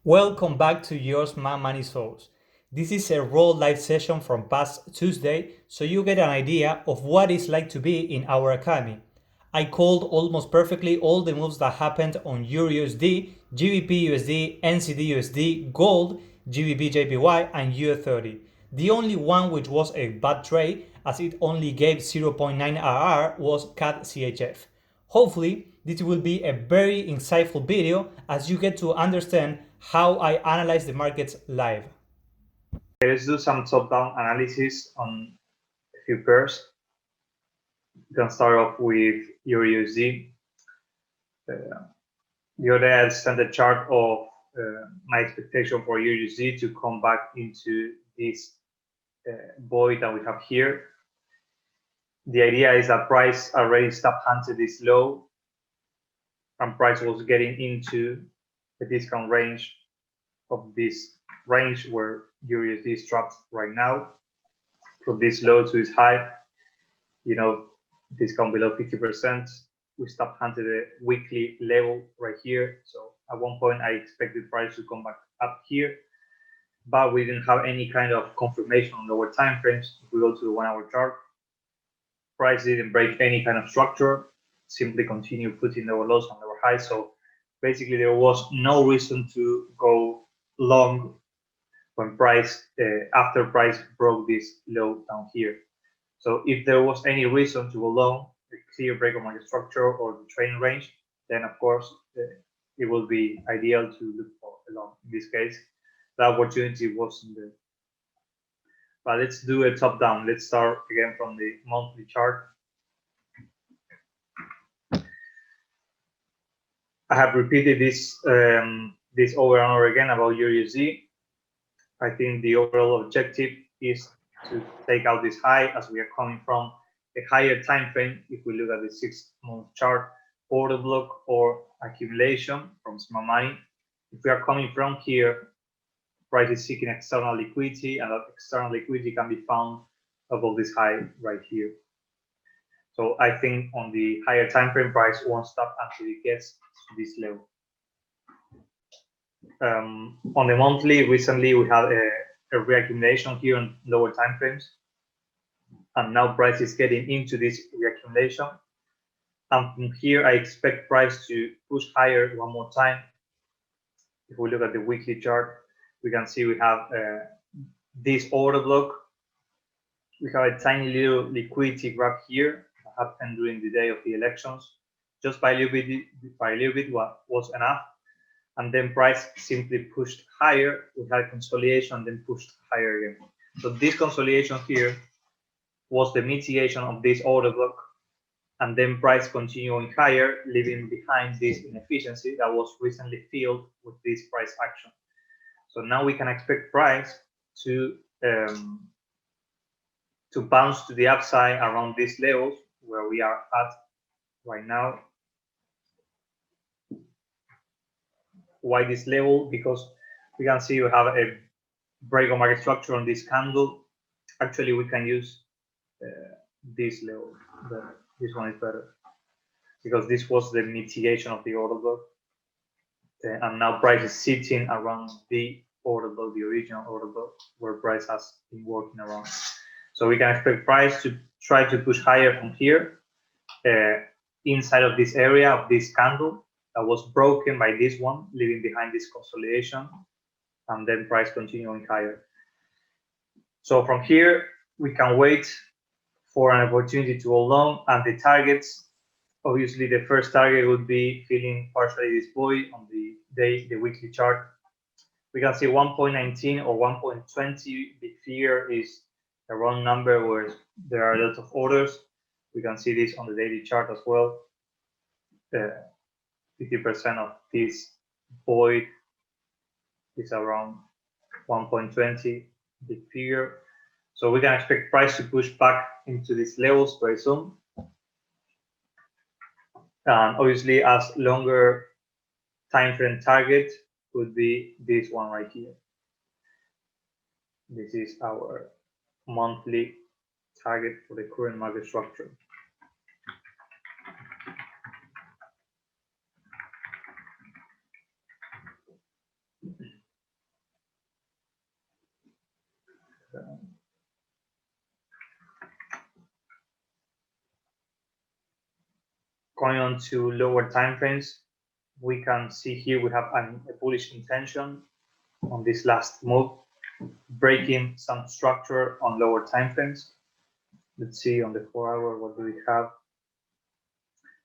Welcome back to Yours My Money Source. This is a raw live session from past Tuesday, so you get an idea of what it's like to be in our academy. I called almost perfectly all the moves that happened on EURUSD, GBPUSD, NZDUSD, Gold, GBPJPY, and USD. The only one which was a bad trade, as it only gave 0.9 RR, was CADCHF. Hopefully, this will be a very insightful video as you get to understand how I analyze the markets live. Okay, let's do some top-down analysis on a few pairs. We can start off with EURUSD. The other day I sent a chart of my expectation for EURUSD to come back into this void that we have here. The idea is that price already stopped hunting this low, and price was getting into the discount range of this range where EURUSD is trapped right now, from this low to this high. You know, discount below 50%. We stopped hunting the weekly level right here. So at one point I expected price to come back up here, but we didn't have any kind of confirmation on lower time frames. If we go to the 1 hour chart, price didn't break any kind of structure, simply continue putting lower lows and lower highs. So basically there was no reason to go long when price after price broke this low down here. So if there was any reason to go long, a clear break of market structure or the trailing range, then of course it will be ideal to look for a long. In this case, the opportunity wasn't there. But let's do a top down. Let's start again from the monthly chart. I have repeated this this over and over again about EURUSD. I think the overall objective is to take out this high as we are coming from a higher time frame. If we look at the 6-month chart, order block or accumulation from smart money, if we are coming from here, price is seeking external liquidity, and that external liquidity can be found above this high right here. So I think on the higher time frame, price won't stop until it gets to this level. On the monthly, recently we had a reaccumulation here on lower time frames, and now price is getting into this reaccumulation, and from here I expect price to push higher one more time. If we look at the weekly chart, we can see we have this order block. We have a tiny little liquidity grab here that happened during the day of the elections. Just by a little bit what was enough, and then price simply pushed higher. We had consolidation, then pushed higher again. So this consolidation here was the mitigation of this order block, and then price continuing higher, leaving behind this inefficiency that was recently filled with this price action. So now we can expect price to bounce to the upside around these levels where we are at right now. Why this level? Because we can see we have a break of market structure on this candle. Actually, we can use this level. This one is better because this was the mitigation of the order block, and now price is sitting around the order block, the original order block, where price has been working around. So we can expect price to try to push higher from here, inside of this area of this candle that was broken by this one, leaving behind this consolidation, and then price continuing higher. So from here, we can wait for an opportunity to go long, and the targets, obviously the first target would be filling partially this void on the weekly chart. We can see 1.19 or 1.20. The figure is a wrong number where there are a lot of orders. We can see this on the daily chart as well. 50% of this void is around 1.20, big figure. So we can expect price to push back into these levels very soon. And obviously, as longer time frame target would be this one right here. This is our monthly target for the current market structure. Going on to lower time frames, we can see here we have a bullish intention on this last move, breaking some structure on lower time frames. Let's see on the 4 hour, what do we have?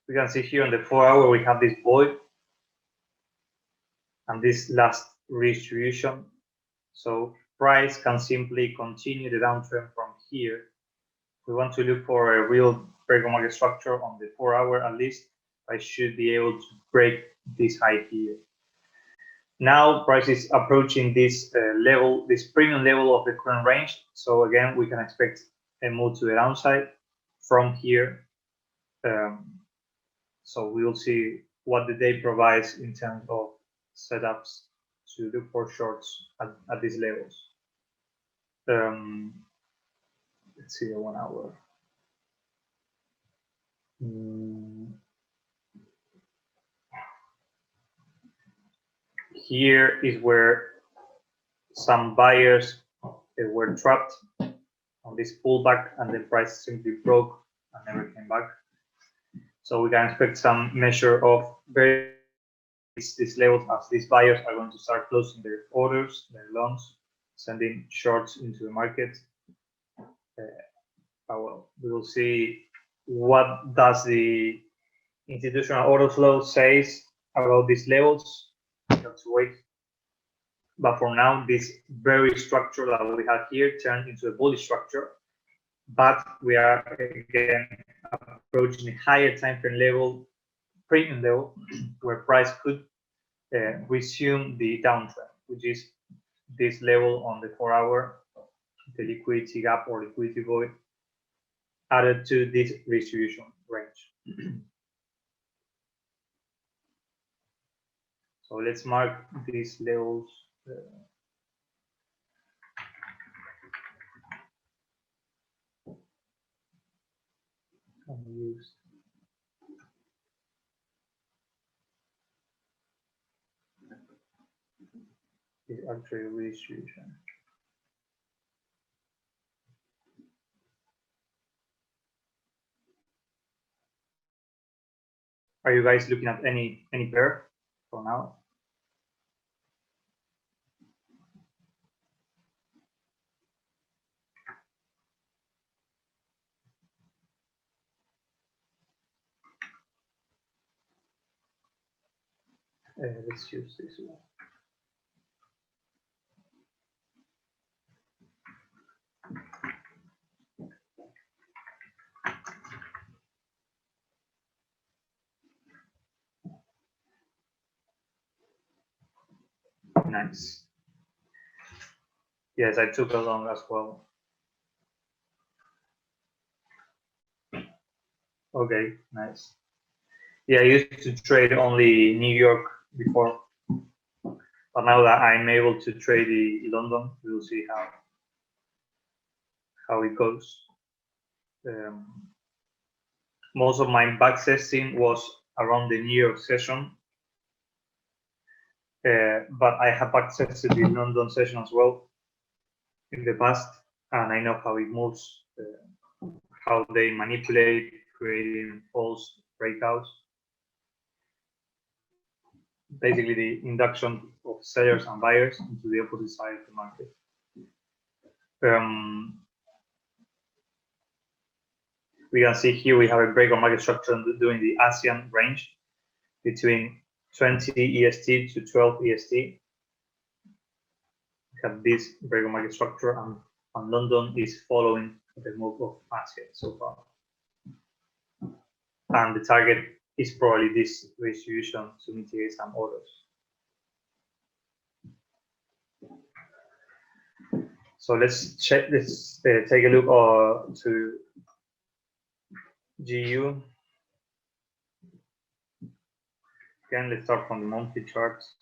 We can see here on the 4 hour, we have this void and this last redistribution. So price can simply continue the downtrend from here. We want to look for a real break of market structure on the 4 hour at least. I should be able to break this high here. Now price is approaching this level, this premium level of the current range. So again, we can expect a move to the downside from here. So we will see what the day provides in terms of setups to look for shorts at these levels. Let's see the 1 hour. Here is where some buyers were trapped on this pullback, and the price simply broke and never came back. So we can expect some measure of these levels as these buyers are going to start closing their orders, their longs, sending shorts into the market. Well, we will see what does the institutional order flow says about these levels. We have to wait. But for now, this very structure that we have here turned into a bullish structure. But we are again approaching a higher time frame level, premium level, where price could resume the downtrend, which is this level on the 4 hour, the liquidity gap or liquidity void added to this distribution range. So let's mark these levels. Is actually a redistribution. Are you guys looking at any pair for now? Let's use this one. Nice. Yes, I took a long as well. Okay, nice. Yeah, I used to trade only New York before, but now that I'm able to trade the London, we'll see how it goes. Most of my backtesting was around the New York session, but I have backtested the London session as well in the past, and I know how it moves, how they manipulate, creating false breakouts. Basically, the induction of sellers and buyers into the opposite side of the market. We can see here we have a break of market structure during the ASEAN range between 20 EST to 12 EST. We have this break of market structure, and London is following the move of ASEAN so far. And the target is probably this distribution to mitigate some orders. So let's check this. Take a look to GU. Again, let's start from the monthly charts.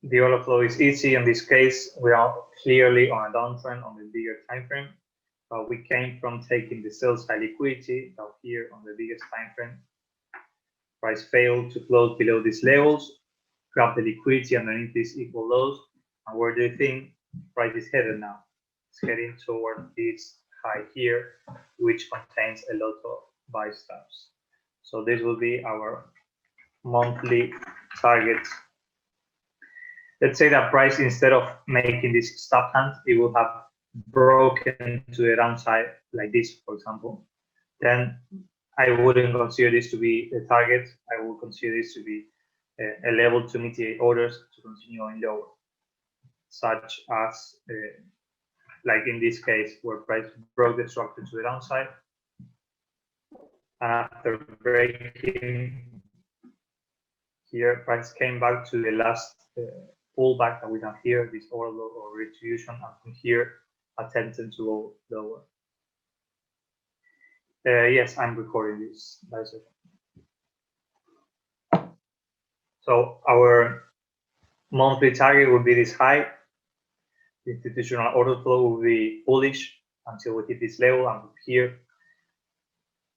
The order flow is easy. In this case, we are clearly on a downtrend on the bigger time frame. We came from taking the sell side liquidity out here on the biggest time frame. Price failed to close below these levels, grab the liquidity underneath these equal lows, And where do you think price is headed now? It's heading toward this high here, which contains a lot of buy stops. So this will be our monthly target. Let's say that price, instead of making this stop hand, it will have broken to the downside like this, for example. Then I wouldn't consider this to be a target. I would consider this to be a level to mitigate orders to continue going lower, such as like in this case where price broke the structure to the downside, and after breaking here, price came back to the last pullback that we have here, this overload or retribution, and from here attempting to go lower. Yes, I'm recording this. So our monthly target would be this high. The institutional order flow will be bullish until we hit this level, and here,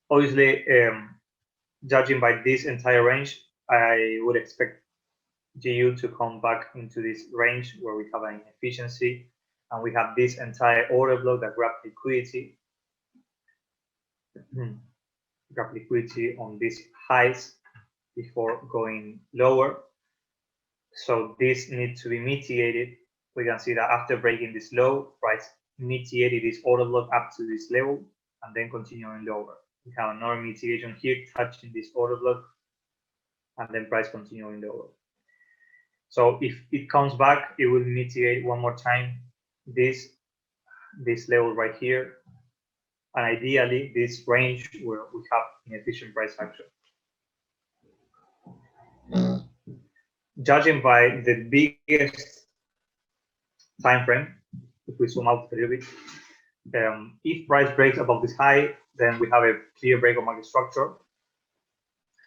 obviously, judging by this entire range, I would expect GU to come back into this range where we have an inefficiency, and we have this entire order block that grab liquidity on these highs before going lower. So this needs to be mitigated. We can see that after breaking this low, price mitigated this order block up to this level and then continuing lower. We have another mitigation here touching this order block, and then price continuing lower. So if it comes back, it will mitigate one more time this level right here, and ideally this range where we have inefficient price action. Judging by the biggest time frame, if we zoom out a little bit, if price breaks above this high, then we have a clear break of market structure.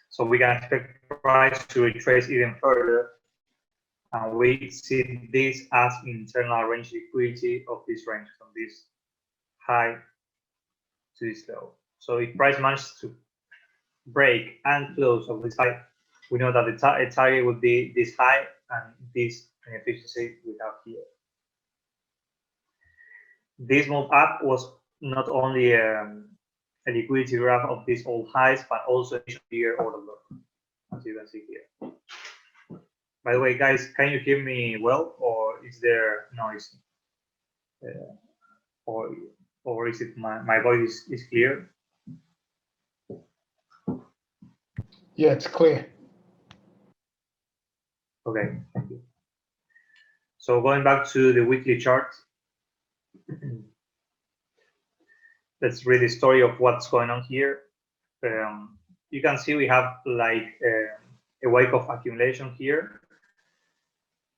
So we can expect price to retrace even further, and we see this as internal range liquidity of this range, from this high to this low. So if price manages to break and close of this high, we know that the target would be this high and this inefficiency we have here. This move up was not only a liquidity graph of these old highs, but also a bigger order block, as you can see here. By the way, guys, can you hear me well, or is there noise? Or is it my voice is clear? Yeah, it's clear. Okay, thank you. So going back to the weekly chart, let's read the story of what's going on here. You can see we have like a Wyckoff accumulation here.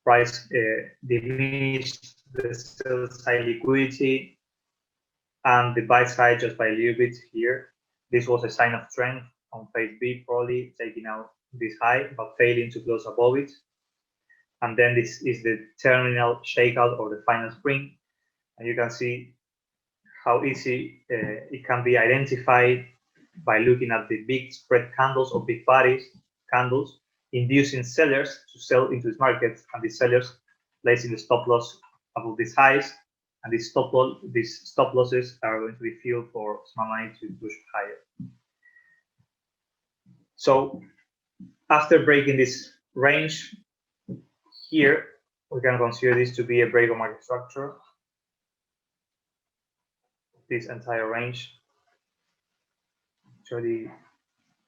Price diminished the sell side liquidity and the buy side just by a little bit here. This was a sign of strength on phase B, probably taking out this high but failing to close above it. And then this is the terminal shakeout or the final spring, and you can see how easy it can be identified by looking at the big spread candles or big bodies candles, inducing sellers to sell into this market, and these sellers placing the stop loss above these highs, and these stop losses are going to be fuel for smart money to push higher. So after breaking this range here, we can consider this to be a break of market structure, this entire range. Actually,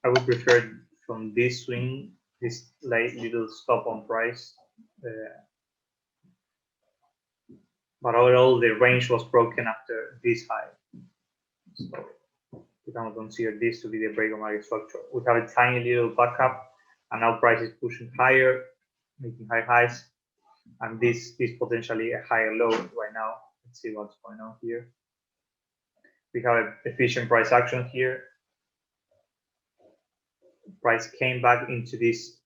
I would prefer from this swing, this light little stop on price. But overall, the range was broken after this high. So we can consider this to be the break of market structure. We have a tiny little backup, and now price is pushing higher, making high highs, and this is potentially a higher low right now. Let's see what's going on here. We have an efficient price action here. Price came back into this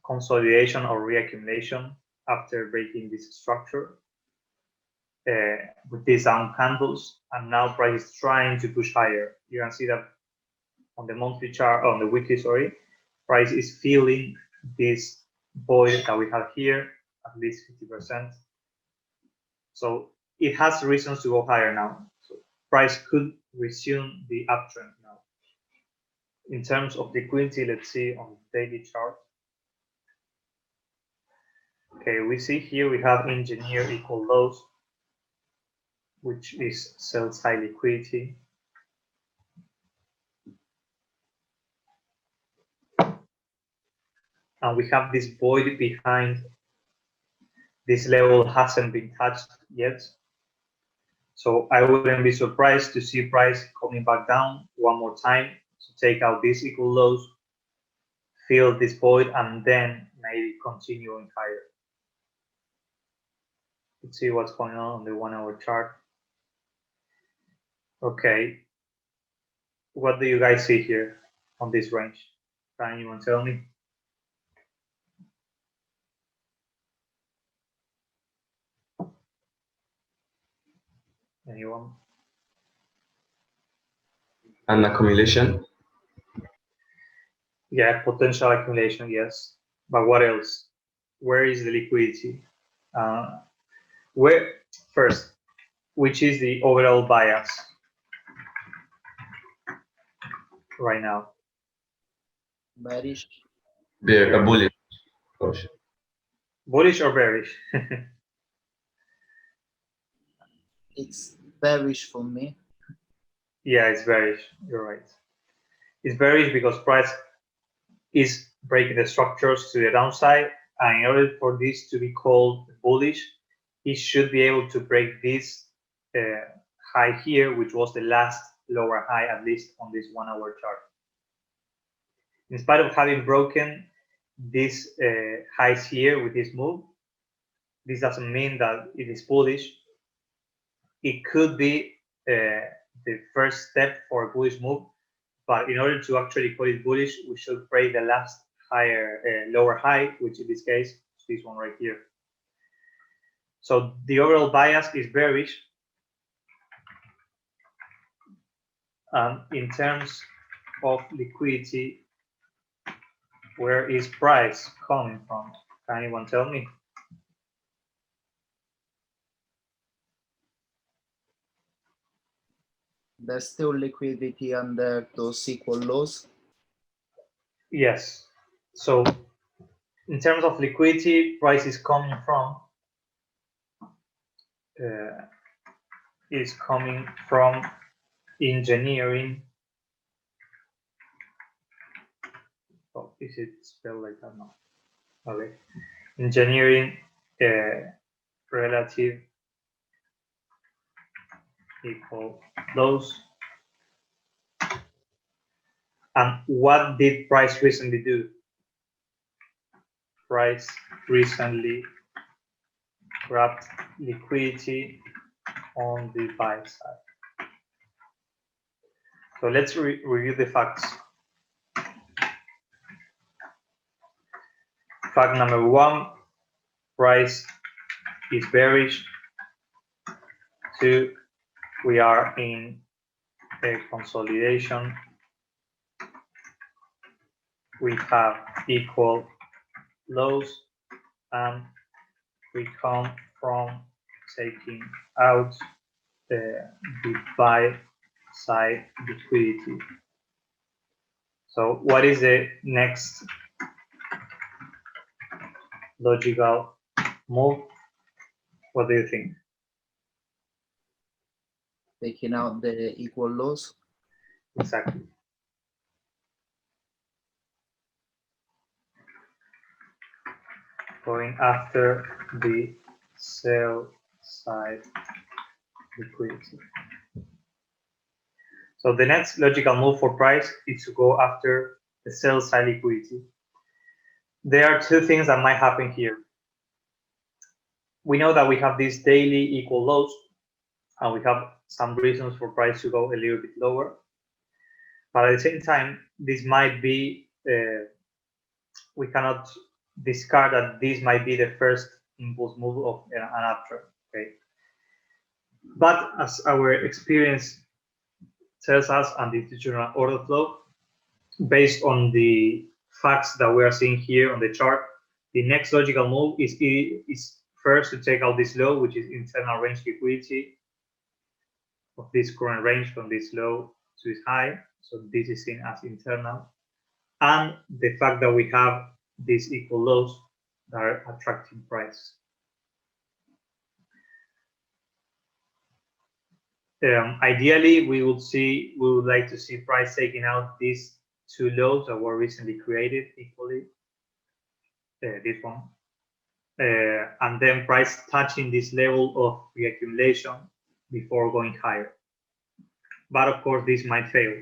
consolidation or reaccumulation after breaking this structure with these down candles, and now price is trying to push higher. You can see that on the monthly chart, on the weekly, sorry, price is feeling this void that we have here, at least 50%, So it has reasons to go higher now. So price could resume the uptrend now. In terms of liquidity, let's see on the daily chart. Okay, we see here we have engineer equal lows, which is sell side liquidity. And we have this void behind this level hasn't been touched yet. So I wouldn't be surprised to see price coming back down one more time to take out these equal lows, fill this void, and then maybe continuing higher. Let's see what's going on the 1 hour chart. Okay, what do you guys see here on this range? Can anyone tell me? Anyone? An accumulation? Yeah, potential accumulation, yes. But what else? Where is the liquidity? Where first, which is the overall bias right now? Bearish. Bullish. Bullish or bearish? It's bearish for me. Yeah, it's bearish. You're right. It's bearish because price is breaking the structures to the downside, and in order for this to be called bullish, it should be able to break this high here, which was the last lower high, at least on this 1 hour chart. In spite of having broken these highs here with this move, this doesn't mean that it is bullish. It could be the first step for a bullish move, but in order to actually call it bullish, we should break the last lower high, which in this case is this one right here. So the overall bias is bearish. In terms of liquidity, where is price coming from? Can anyone tell me? There's still liquidity under those equal lows. Yes. So in terms of liquidity, price is coming from engineering. Oh, is it spelled like that? No. Okay. Engineering relative equal lows. And what did price recently do? Price recently grabbed liquidity on the buy side. So let's review the facts. Fact number 1, price is bearish. 2, we are in a consolidation. We have equal lows, and we come from taking out the buy side liquidity. So what is the next logical move? What do you think? Taking out the equal lows. Exactly. Going after the sell side liquidity. So the next logical move for price is to go after the sell side liquidity. There are two things that might happen here. We know that we have these daily equal lows, and we have some reasons for price to go a little bit lower. But at the same time, this might be, we cannot discard that this might be the first impulse move of an uptrend. Okay. But as our experience tells us, and the institutional order flow, based on the facts that we are seeing here on the chart, the next logical move is first to take out this low, which is internal range liquidity of this current range from this low to this high. So this is seen as internal. And the fact that we have these equal lows that are attracting price. Ideally, we would like to see price taking out these two lows that were recently created equally, this one, and then price touching this level of reaccumulation before going higher. But of course, this might fail.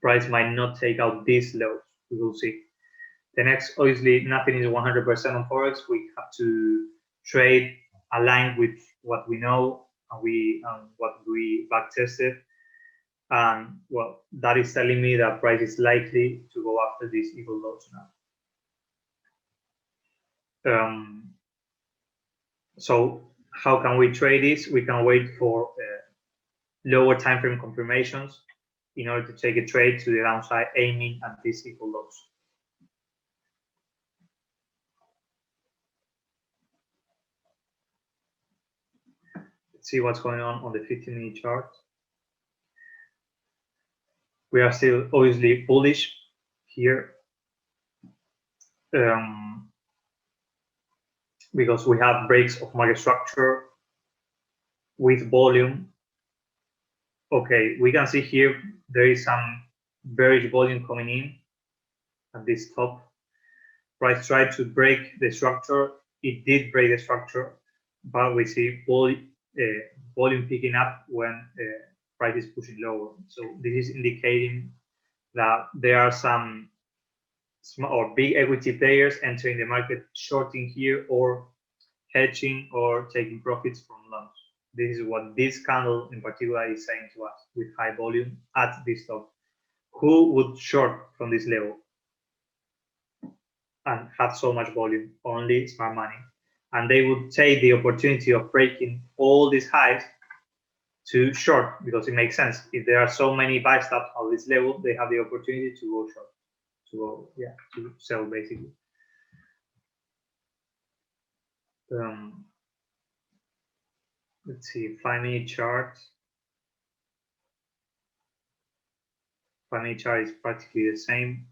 Price might not take out these lows. We will see. The next, obviously, nothing is 100% on Forex. We have to trade aligned with what we know and what we back tested. And well, that is telling me that price is likely to go after these equal lows now. So how can we trade this? We can wait for lower time frame confirmations in order to take a trade to the downside, aiming at these equal lows. Let's see what's going on the 15-minute chart. We are still obviously bullish here because we have breaks of market structure with volume. Okay, we can see here there is some bearish volume coming in at this top. Price tried to break the structure. It did break the structure, but we see volume picking up when price is pushing lower. So this is indicating that there are some small or big equity players entering the market, shorting here or hedging or taking profits from longs. This is what this candle in particular is saying to us with high volume at this top. Who would short from this level and have so much volume? Only smart money. And they would take the opportunity of breaking all these highs to short, because it makes sense. If there are so many buy stops on this level, they have the opportunity to go short, to sell basically. Let's see, 5-minute chart. 5-minute chart is practically the same.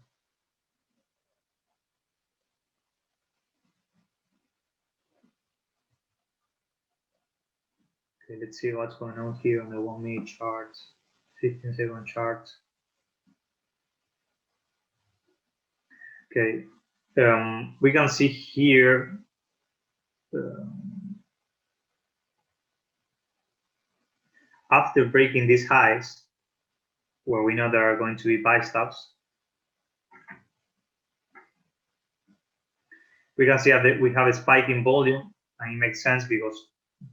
Okay, let's see what's going on here on the 1-minute chart, 15-second chart. Okay, we can see here after breaking these highs, where we know there are going to be buy stops, we can see that we have a spike in volume, and it makes sense because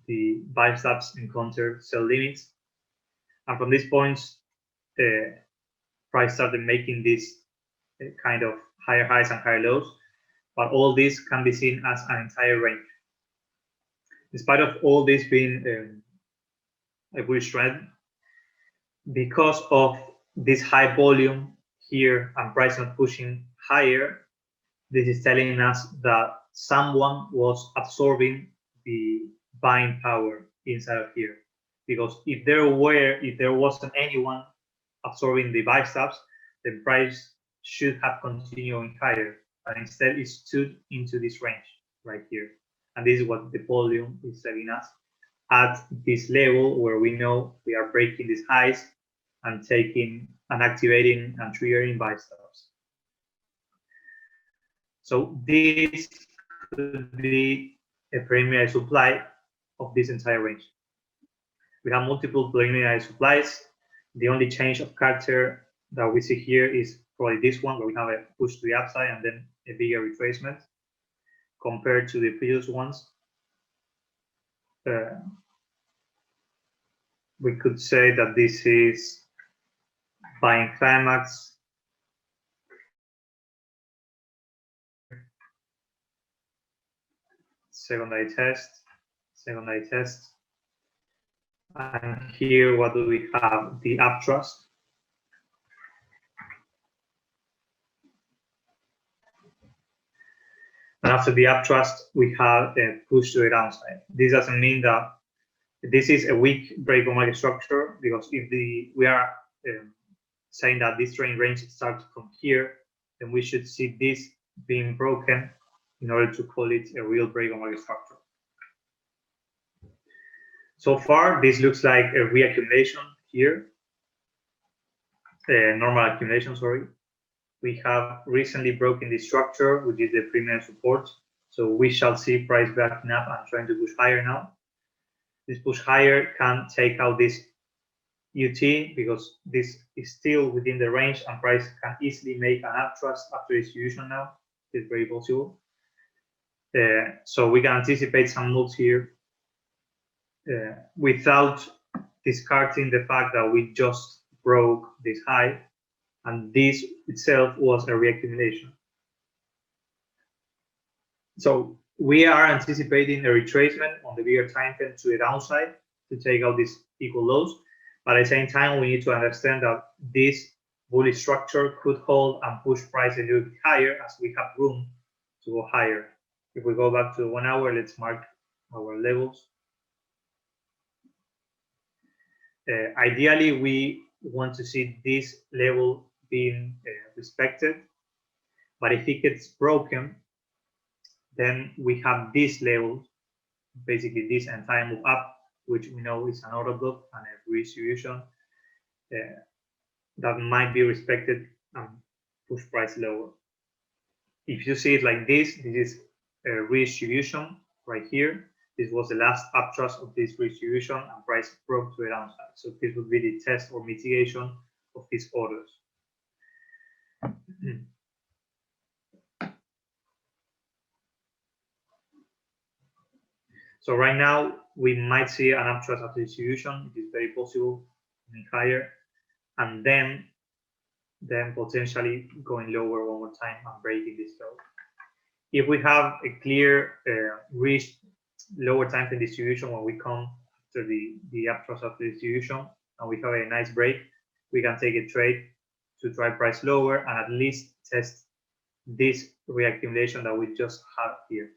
the buy stops encounter sell limits, and from these points, price started making this kind of higher highs and higher lows, but all this can be seen as an entire range. In spite of all this being a bullish trend, because of this high volume here and price not pushing higher, this is telling us that someone was absorbing the buying power inside of here. Because if there wasn't anyone absorbing the buy stops, the price should have continued higher, but instead it stood into this range right here. And this is what the volume is telling us at this level, where we know we are breaking these highs and taking and activating and triggering buy stops. So this could be a preliminary supply of this entire range. We have multiple preliminary supplies. The only change of character that we see here is probably this one, where we have a push to the upside and then a bigger retracement compared to the previous ones. We could say that this is buying climax. Secondary test. And here, what do we have? The uptrust. And after the uptrust, we have a push to the downside. This doesn't mean that this is a weak break on market structure, because if we are saying that this trend range starts from here, then we should see this being broken in order to call it a real break on market structure. So far, this looks like a reaccumulation here, normal accumulation, sorry. We have recently broken this structure, which is the premium support. So we shall see price backing up and trying to push higher now. This push higher can take out this UT, because this is still within the range and price can easily make an uptrust after distribution now. It's very possible. So we can anticipate some moves here without discarding the fact that we just broke this high, and this itself was a reaccumulation. So we are anticipating a retracement on the bigger time frame to the downside to take out these equal lows. But at the same time, we need to understand that this bullish structure could hold and push price a little bit higher, as we have room to go higher. If we go back to 1 hour, let's mark our levels. Ideally, we want to see this level being respected, but if it gets broken, then we have this level, basically this entire move up, which we know is an order block and a redistribution that might be respected and push price lower. If you see it like this is a redistribution right here. This was the last uptrust of this redistribution, and price broke to the downside. So this would be the test or mitigation of these orders. So right now we might see an uptrust after distribution. It is very possible, higher, and then potentially going lower one more time and breaking this low. If we have a clear lower time frame distribution when we come after the uptrust after distribution, and we have a nice break, we can take a trade to drive price lower and at least test this reaccumulation that we just had here.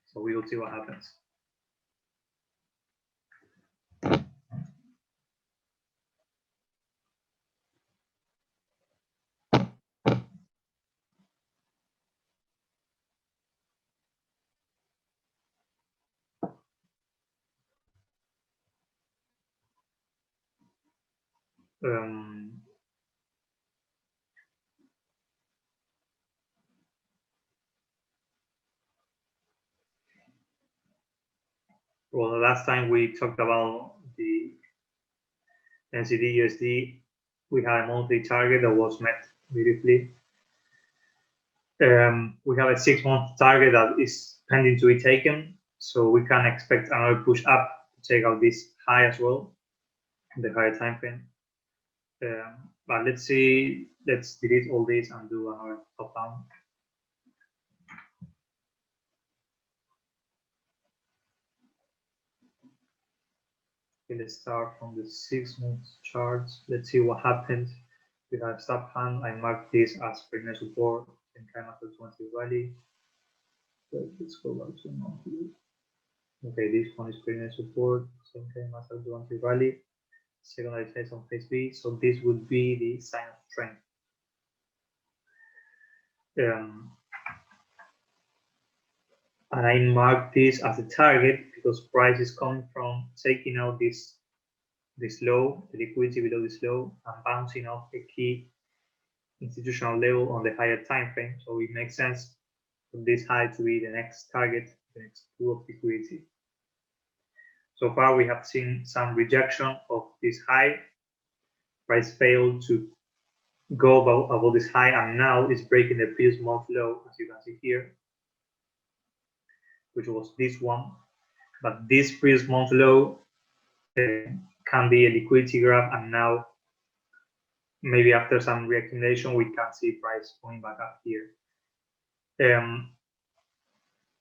So we will see what happens. Well, the last time we talked about the NZDUSD, we had a monthly target that was met beautifully. We have a 6-month target that is pending to be taken, so we can expect another push up to take out this high as well, the higher time frame. But let's see, let's delete all this and do another top down. Okay, let's start from the 6-month charts. Let's see what happened. We have stop hand. I marked this as premier support and kind of a 20 rally. So let's go back to monthly. Okay, this one is premier support, same time as a 20 rally. Secondary phase on phase B, so this would be the sign of trend. And I mark this as a target because price is coming from taking out this low, the liquidity below this low, and bouncing off a key institutional level on the higher time frame. So it makes sense for this high to be the next target, the next pool of liquidity. So far, we have seen some rejection of this high. Price failed to go above this high, and now it's breaking the previous month low, as you can see here, which was this one. But this previous month low can be a liquidity grab, and now maybe after some reaccumulation, we can see price going back up here.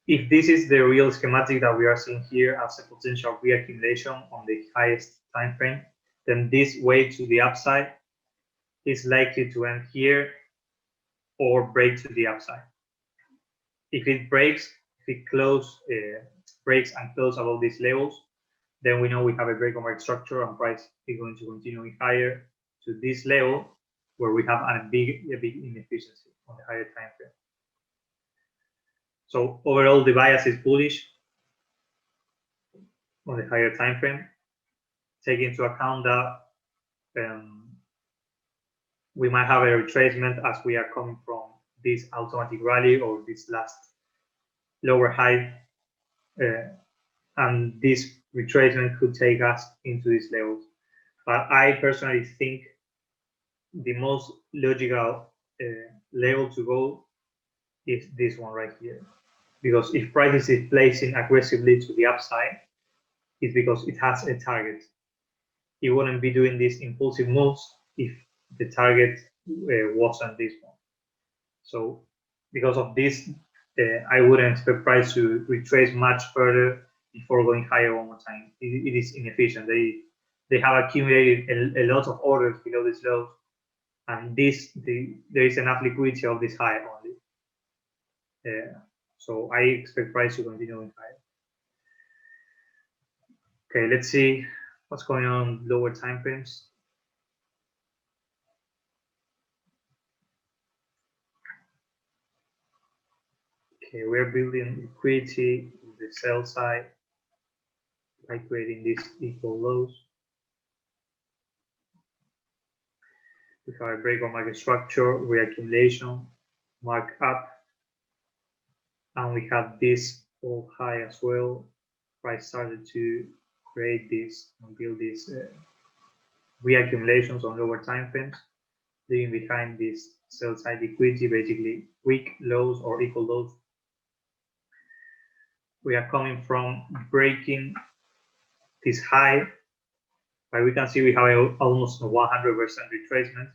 If this is the real schematic that we are seeing here as a potential reaccumulation on the highest time frame, then this way to the upside is likely to end here or break to the upside. if it breaks and close above these levels, then we know we have a break of market structure and price is going to continue higher to this level where we have a big inefficiency on the higher time frame. So overall, the bias is bullish on the higher time frame, taking into account that we might have a retracement as we are coming from this automatic rally or this last lower high, and this retracement could take us into these levels. But I personally think the most logical level to go is this one right here, because if price is placing aggressively to the upside, it's because it has a target. It wouldn't be doing these impulsive moves if the target wasn't this one. So because of this, I wouldn't expect price to retrace much further before going higher one more time. It is inefficient. They have accumulated a lot of orders below this low, and there is enough liquidity of this high only. So I expect price to continue going higher. Okay, let's see what's going on lower time frames. Okay, we're building liquidity on the sell side by creating these equal lows. We have a break of market structure, reaccumulation, mark up, and we have this all high as well. Price started to create this and build these reaccumulations on lower time frames, leaving behind this sell side liquidity, basically weak lows or equal lows. We are coming from breaking this high, but we can see we have almost a 100% retracement.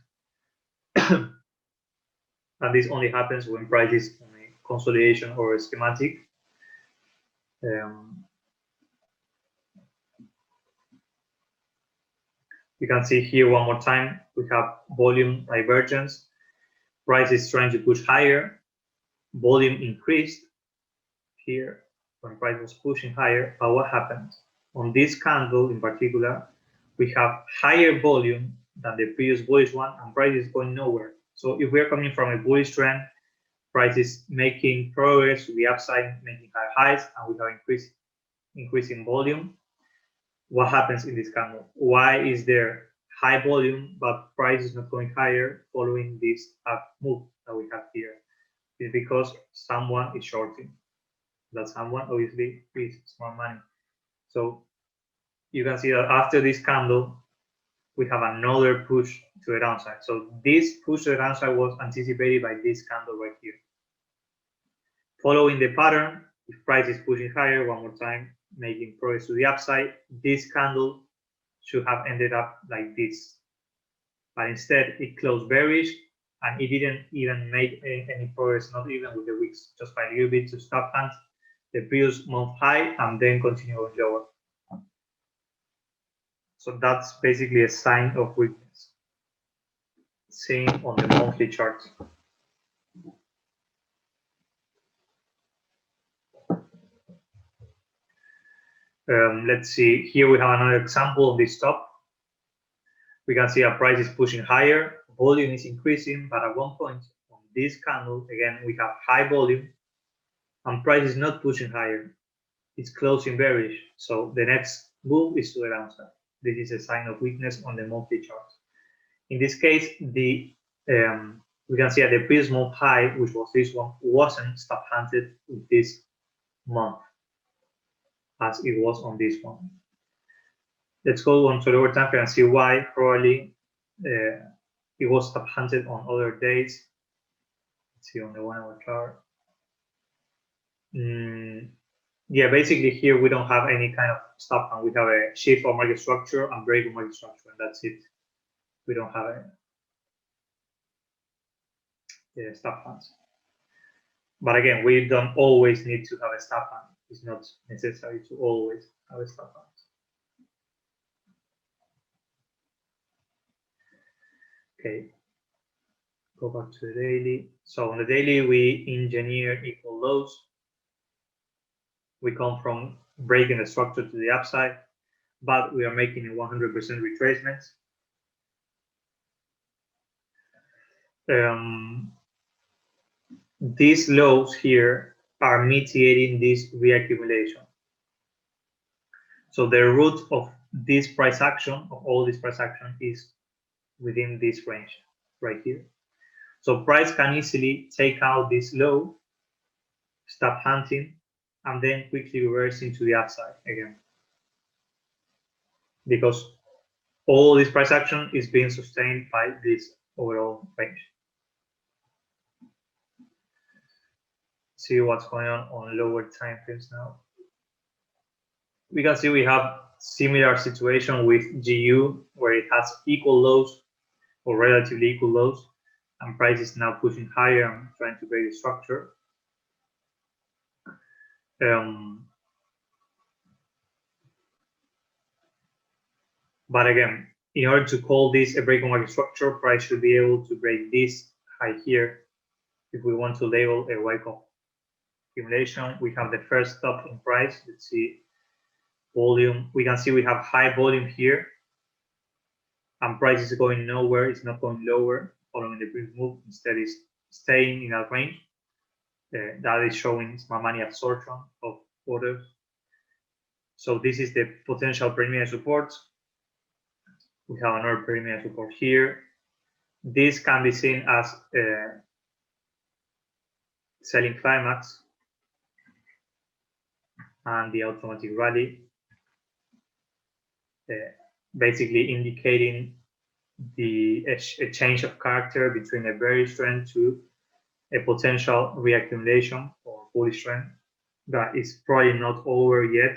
And this only happens when price is on a consolidation or a schematic. You can see here one more time, we have volume divergence. Price is trying to push higher. Volume increased here when price was pushing higher. But what happened? On this candle in particular, we have higher volume than the previous bullish one, and price is going nowhere. So if we're coming from a bullish trend, price is making progress to the upside, making higher highs, and we have increasing volume. What happens in this candle? Why is there high volume but price is not going higher following this up move that we have here? It's because someone is shorting. That someone obviously is smart money. So you can see that after this candle, we have another push to the downside. So this push to the downside was anticipated by this candle right here. Following the pattern, if price is pushing higher one more time, making progress to the upside, this candle should have ended up like this. But instead, it closed bearish, and it didn't even make any progress, not even with the wicks, just by a little bit to stop hunt the previous month high and then continue on lower. So that's basically a sign of weakness seen on the monthly chart. Let's see, here we have another example of this top. We can see our price is pushing higher, volume is increasing, but at one point on this candle, again, we have high volume and price is not pushing higher. It's closing bearish. So the next move is to the downside. This is a sign of weakness on the monthly chart. In this case, we can see that the previous month high, which was this one, wasn't stop hunted with this month as it was on this one. Let's go on to lower time frame and see why. Probably it was stop hunted on other days. Let's see on the 1 hour chart. Yeah, basically here we don't have any kind of stop hunt. We have a shift of market structure and break of market structure, and that's it. We don't have a stop hunts. But again, we don't always need to have a stop hunt. It's not necessary to always have a stop hunt. Okay. Go back to the daily. So on the daily, we engineer equal lows. We come from breaking the structure to the upside, but we are making a 100% retracement. These lows here are mitigating this reaccumulation. So the root of this price action, of all this price action, is within this range right here. So price can easily take out this low, stop hunting, and then quickly reverse into the upside again. Because all this price action is being sustained by this overall range. See what's going on lower time frames now. We can see we have similar situation with GU, where it has equal lows or relatively equal lows, and price is now pushing higher and trying to break the structure. But again, in order to call this a break on market structure, price should be able to break this high here. If we want to label a Wyckoff accumulation, we have the first stop in price. Let's see volume. We can see we have high volume here, and price is going nowhere. It's not going lower following the previous move. Instead, it's staying in that range. That is showing smart money absorption of orders. So this is the potential preliminary support. We have another preliminary support here. This can be seen as selling climax and the automatic rally, basically indicating a change of character between a bearish trend to a potential reaccumulation or bullish trend that is probably not over yet.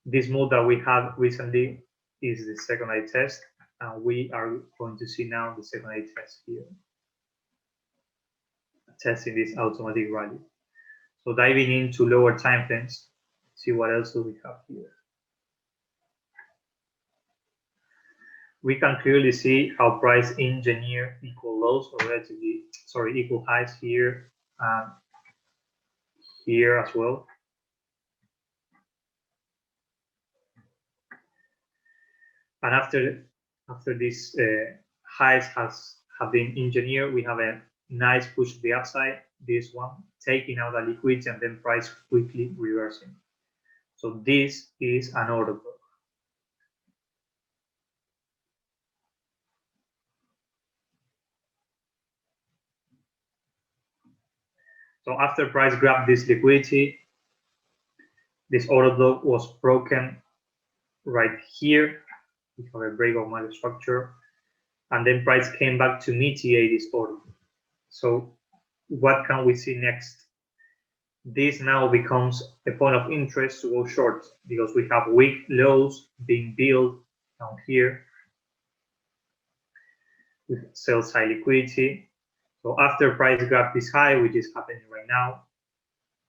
This move that we had recently is the secondary test, and we are going to see now the secondary test here, testing this automatic rally. So diving into lower time frames, see what else do we have here. We can clearly see how price engineer equal lows or equal highs here and here as well. And after these highs have been engineered, we have a nice push to the upside. This one taking out the liquidity and then price quickly reversing. So this is an order block. So after price grabbed this liquidity, this order block was broken right here. We have a break of market structure, and then price came back to mitigate this order. So what can we see next? This now becomes a point of interest to go short because we have weak lows being built down here with sell side liquidity. So after price grab this high, which is happening right now,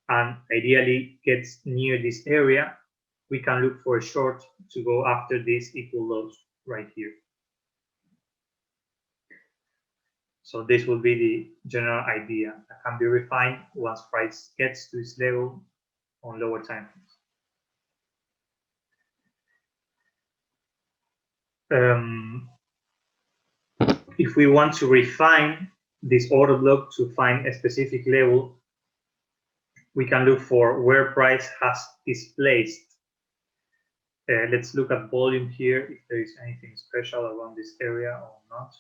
and ideally gets near this area, we can look for a short to go after these equal lows right here. So this will be the general idea that can be refined once price gets to this level on lower time frames. If we want to refine this order block to find a specific level, we can look for where price has displaced. Let's look at volume here, if there is anything special around this area or not.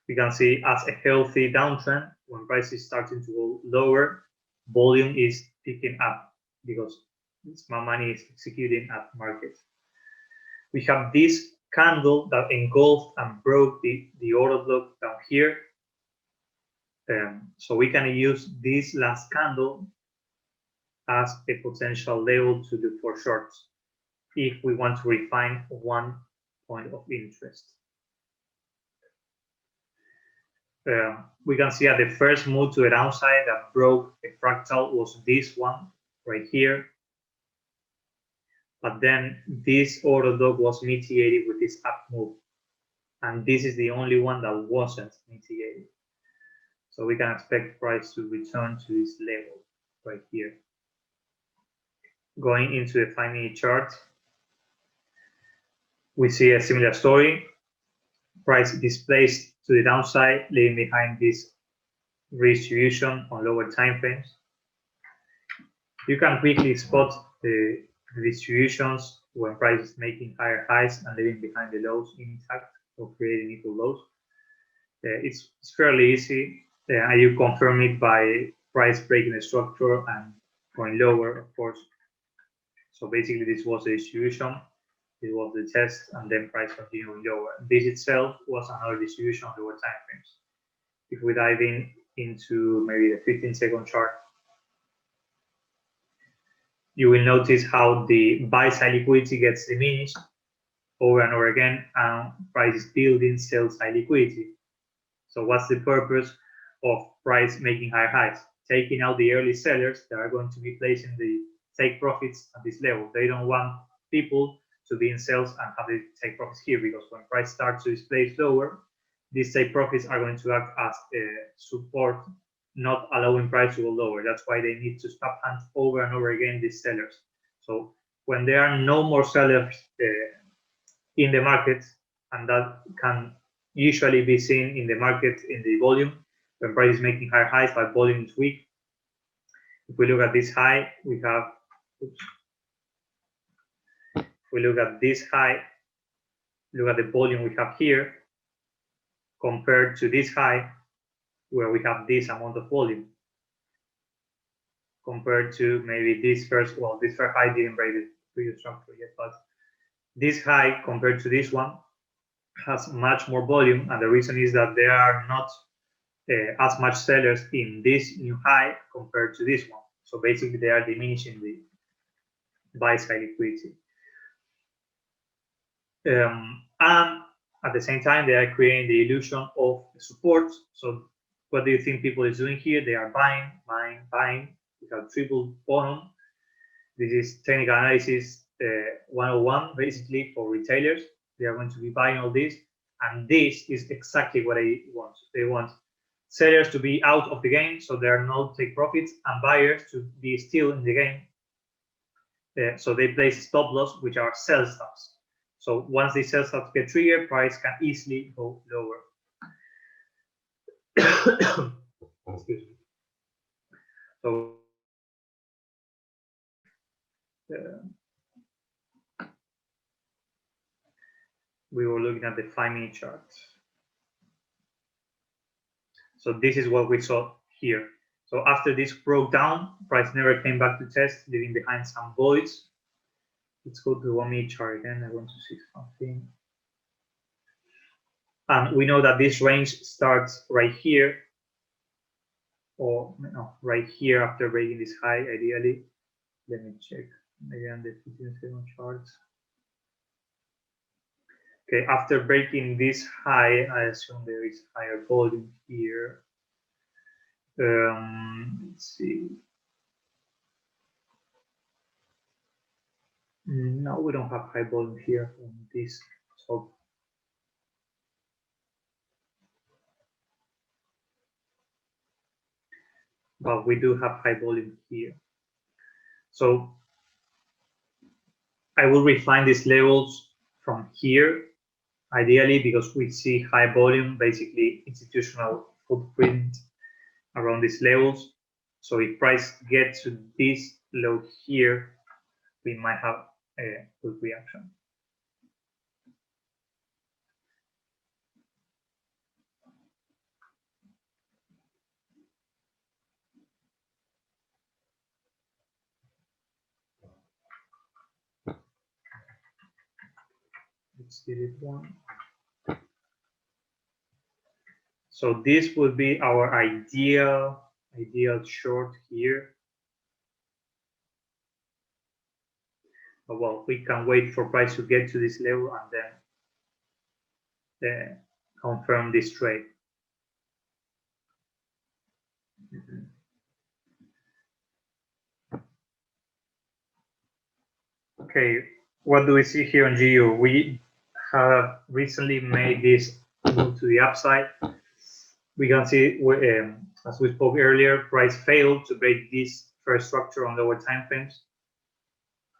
We can see as a healthy downtrend, when price is starting to go lower, volume is picking up because smart money is executing at market. We have this candle that engulfed and broke the order block down here. So we can use this last candle as a potential level to look for shorts if we want to refine one point of interest. We can see that the first move to the downside that broke a fractal was this one right here. But then this order block was mitigated with this up move. and this is the only one that wasn't mitigated. So we can expect price to return to this level right here. Going into the 5-minute chart, we see a similar story. Price displaced to the downside, leaving behind this redistribution on lower time frames. You can quickly spot the distributions when price is making higher highs and leaving behind the lows intact or creating equal lows. It's fairly easy, and you confirm it by price breaking the structure and going lower, of course. So basically, this was the distribution, it was the test, and then price continuing lower. This itself was another distribution on lower time frames. If we dive into maybe the 15-second chart, you will notice how the buy side liquidity gets diminished over and over again, and price is building sell side liquidity. So what's the purpose of price making higher highs? Taking out the early sellers that are going to be placing the take profits at this level. They don't want people to be in sales and have the take profits here, because when price starts to displace lower, these take profits are going to act as support, not allowing price to go lower. That's why they need to stop hands over and over again, these sellers. So when there are no more sellers in the market, and that can usually be seen in the market in the volume, when price is making higher highs but volume is weak. If we look at this high, we have, if we look at this high, look at the volume we have here, compared to this high, where we have this amount of volume, compared to maybe this first, well, this first high didn't break the previous structure yet, but this high compared to this one has much more volume, and the reason is that there are not as much sellers in this new high compared to this one. So basically, they are diminishing the buy side liquidity. And at the same time, they are creating the illusion of support. So what do you think people is doing here? They are buying, buying, buying. We have triple bottom. This is technical analysis 101, basically, for retailers. They are going to be buying all this, and this is exactly what they want. They want sellers to be out of the game, so there are no take profits, and buyers to be still in the game. So they place stop loss, which are sell stops. So once these sell stops get triggered, price can easily go lower. Excuse me. So we were looking at the 5-minute chart. So this is what we saw here. So after this broke down, price never came back to test, leaving behind some voids. Let's go to the 1-minute chart again. I want to see something. And we know that this range starts right here, or no, right here after breaking this high, ideally. Let me check again the 15-second charts. Okay, after breaking this high, I assume there is higher volume here. Let's see. No, we don't have high volume here on this top. But we do have high volume here. So I will refine these levels from here, ideally, because we see high volume, basically institutional footprint around these levels. So if price gets to this low here, we might have a good reaction. Let's delete one. So this would be our ideal short here. But well, we can wait for price to get to this level and then confirm this trade. Okay, what do we see here on GU? We have recently made this move to the upside. We can see, as we spoke earlier, price failed to break this first structure on lower time frames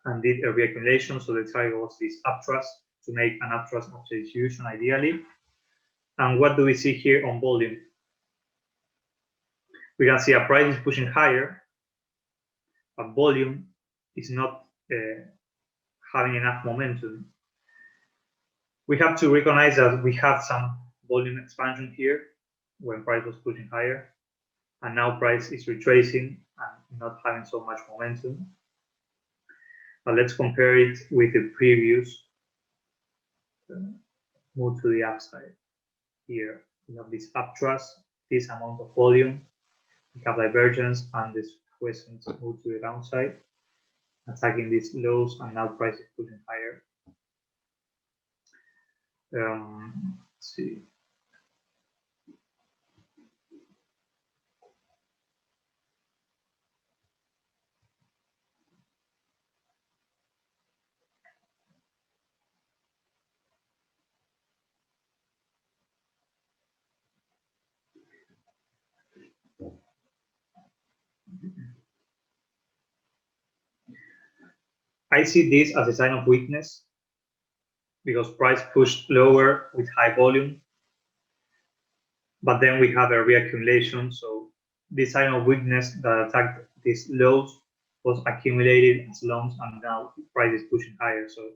and did a reaccumulation. So the target was this uptrust, to make an uptrust after distribution ideally. And what do we see here on volume? We can see a price is pushing higher, but volume is not having enough momentum. We have to recognize that we have some volume expansion here when price was pushing higher, and now price is retracing and not having so much momentum. But let's compare it with the previous move to the upside. Here we have this uptrust, this amount of volume, we have divergence, and this recent move to the downside, attacking these lows, and now price is pushing higher. Let's see. I see this as a sign of weakness because price pushed lower with high volume, but then we have a reaccumulation. So this sign of weakness that attacked these lows was accumulated as longs, and now price is pushing higher. So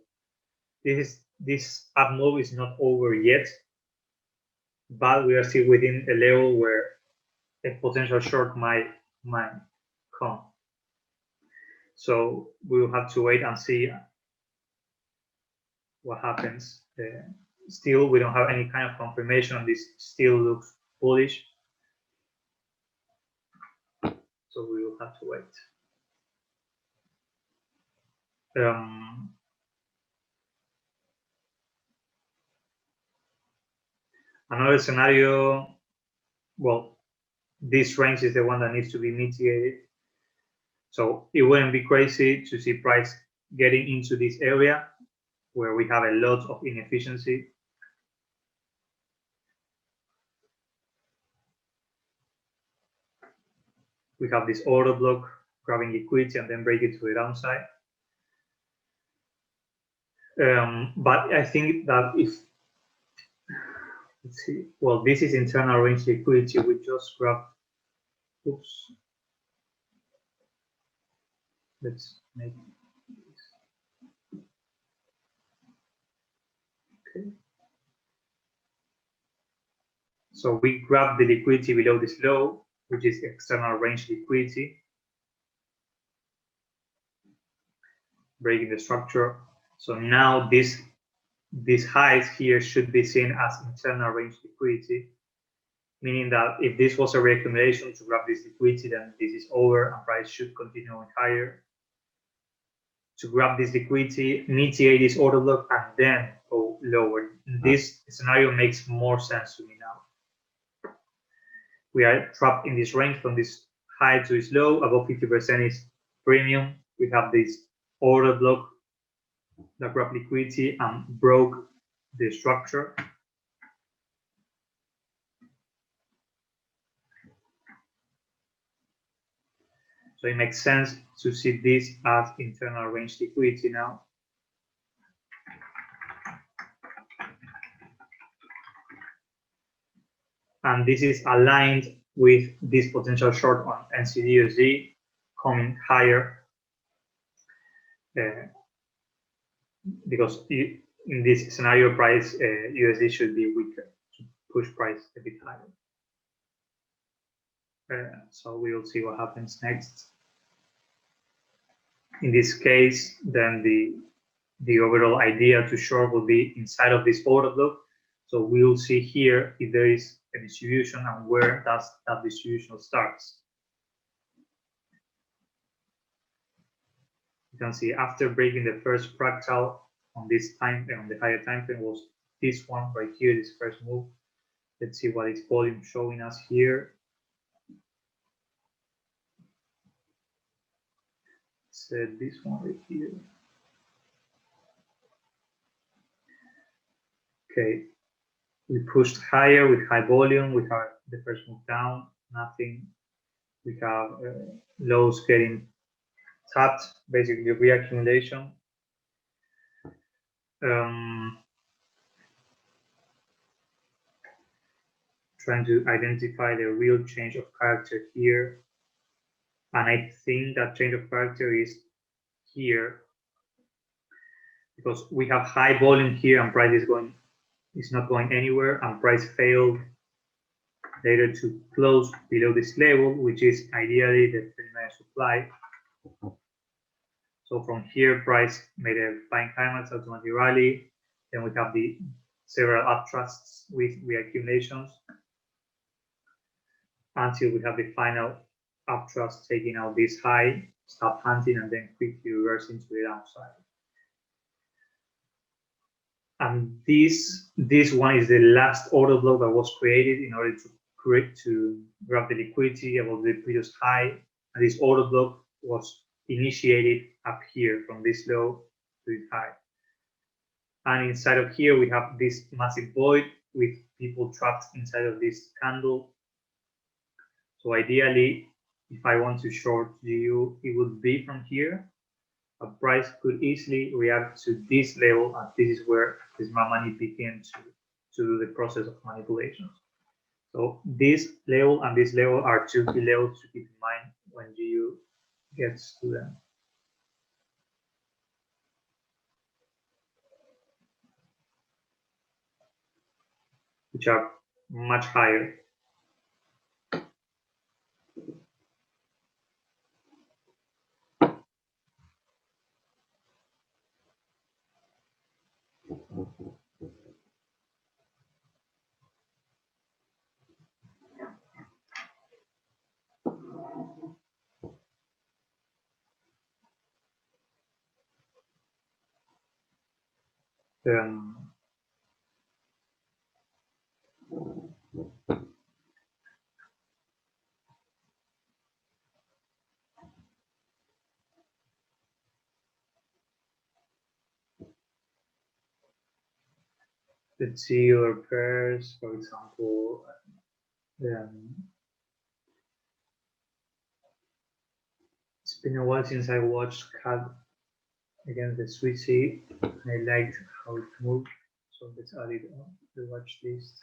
this up move is not over yet, but we are still within a level where a potential short might come. So we will have to wait and see what happens. Still, we don't have any kind of confirmation. This still looks bullish. So we will have to wait. Another scenario, well, this range is the one that needs to be mitigated. So it wouldn't be crazy to see price getting into this area where we have a lot of inefficiency. We have this order block grabbing liquidity and then break it to the downside. But I think that if, let's see, well, this is internal range liquidity. We just grab, oops. Let's make this. Okay. So we grab the liquidity below this low, which is external range liquidity, breaking the structure. So now these highs here should be seen as internal range liquidity, meaning that if this was a reaccumulation to grab this liquidity, then this is over and price should continue going higher. To grab this liquidity, mitigate this order block, and then go lower. This scenario makes more sense to me now. We are trapped in this range from this high to this low. Above 50% is premium. We have this order block that grabbed liquidity and broke the structure. So it makes sense to see this as internal range liquidity now. And this is aligned with this potential short on NZDUSD coming higher, because in this scenario, price USD should be weaker to push price a bit higher. So we will see what happens next. In this case, then the overall idea to short will be inside of this order block. So we will see here if there is a distribution and where does that distribution starts. You can see after breaking the first fractal on this time frame, on the higher time frame, was this one right here, this first move. Let's see what is volume showing us here. Set this one right here. Okay, we pushed higher with high volume. We have the first move down, nothing. We have lows getting tapped, basically reaccumulation. Trying to identify the real change of character here. And I think that change of character is here, because we have high volume here and price is not going anywhere, and price failed later to close below this level, which is ideally the preliminary supply. So from here, price made a fine climax, automatic rally. Then we have the several uptrusts with reaccumulations until we have the final uptrust taking out this high, stop hunting, and then quickly reverse into the downside. And this one is the last order block that was created in order to grab the liquidity above the previous high. And this order block was initiated up here from this low to this high. And inside of here, we have this massive void with people trapped inside of this candle. So ideally, if I want to short GU, it would be from here. A price could easily react to this level, and this is where this money begins to do the process of manipulation. So this level and this level are two key levels to keep in mind when GU gets to them. Which are much higher. Let's see other pairs, for example. It's been a while since I watched CAD against the Swissy. I liked how it moved, so let's add it on the watch list.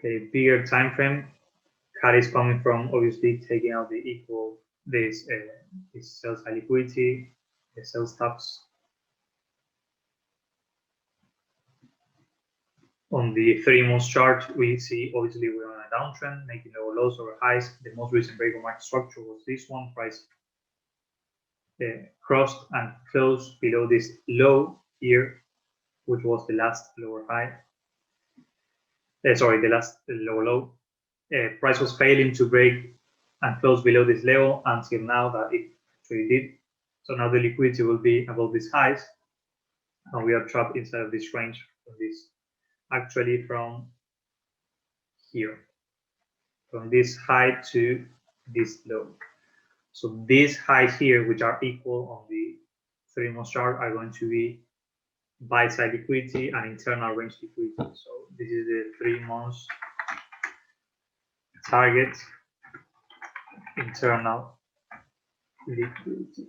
Okay, bigger time frame. CAD is coming from obviously taking out the equal this sell side liquidity, the sell stops. On the 3-month chart, we see obviously we're on a downtrend, making lower lows over highs. The most recent break of market structure was this one. Price crossed and closed below this low here, which was the last lower high. The last lower low. Price was failing to break and close below this level until now that it actually did. So now the liquidity will be above these highs, and we are trapped inside of this range from this. Actually from here, from this high to this low. So these highs here, which are equal on the 3-month chart, are going to be buy side liquidity and internal range liquidity. So this is the 3 months target internal liquidity.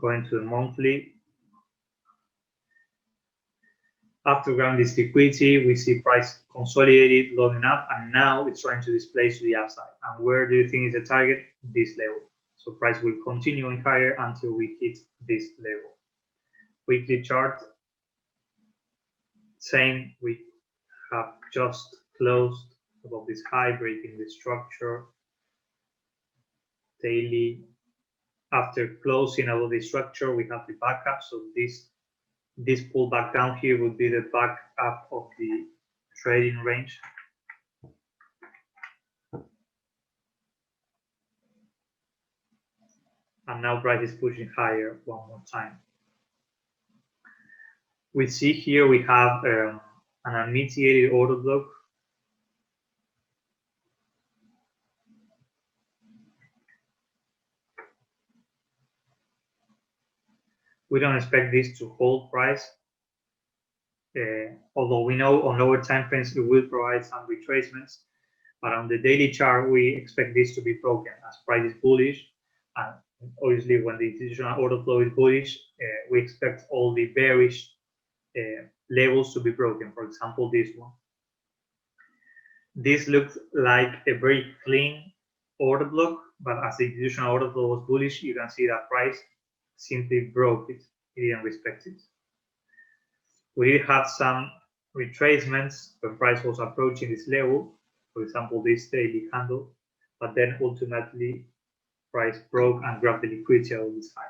Going to the monthly. After grounding this liquidity, we see price consolidated, loading up, and now it's trying to displace to the upside. And where do you think is the target? This level. So price will continue going higher until we hit this level. Weekly chart, same. We have just closed above this high, breaking the structure. Daily, after closing above the structure, we have the backup. So this pullback down here would be the backup of the trading range. And now price is pushing higher one more time. We see here we have an unmitigated order block. We don't expect this to hold price, although we know on lower time frames it will provide some retracements. But on the daily chart, we expect this to be broken as price is bullish. And obviously, when the institutional order flow is bullish, we expect all the bearish levels to be broken. For example, this one. This looks like a very clean order block, but as the institutional order flow was bullish, you can see that price simply broke it. It didn't respect it. We did have some retracements when price was approaching this level, for example, this daily candle, but then ultimately price broke and grabbed the liquidity out of this high.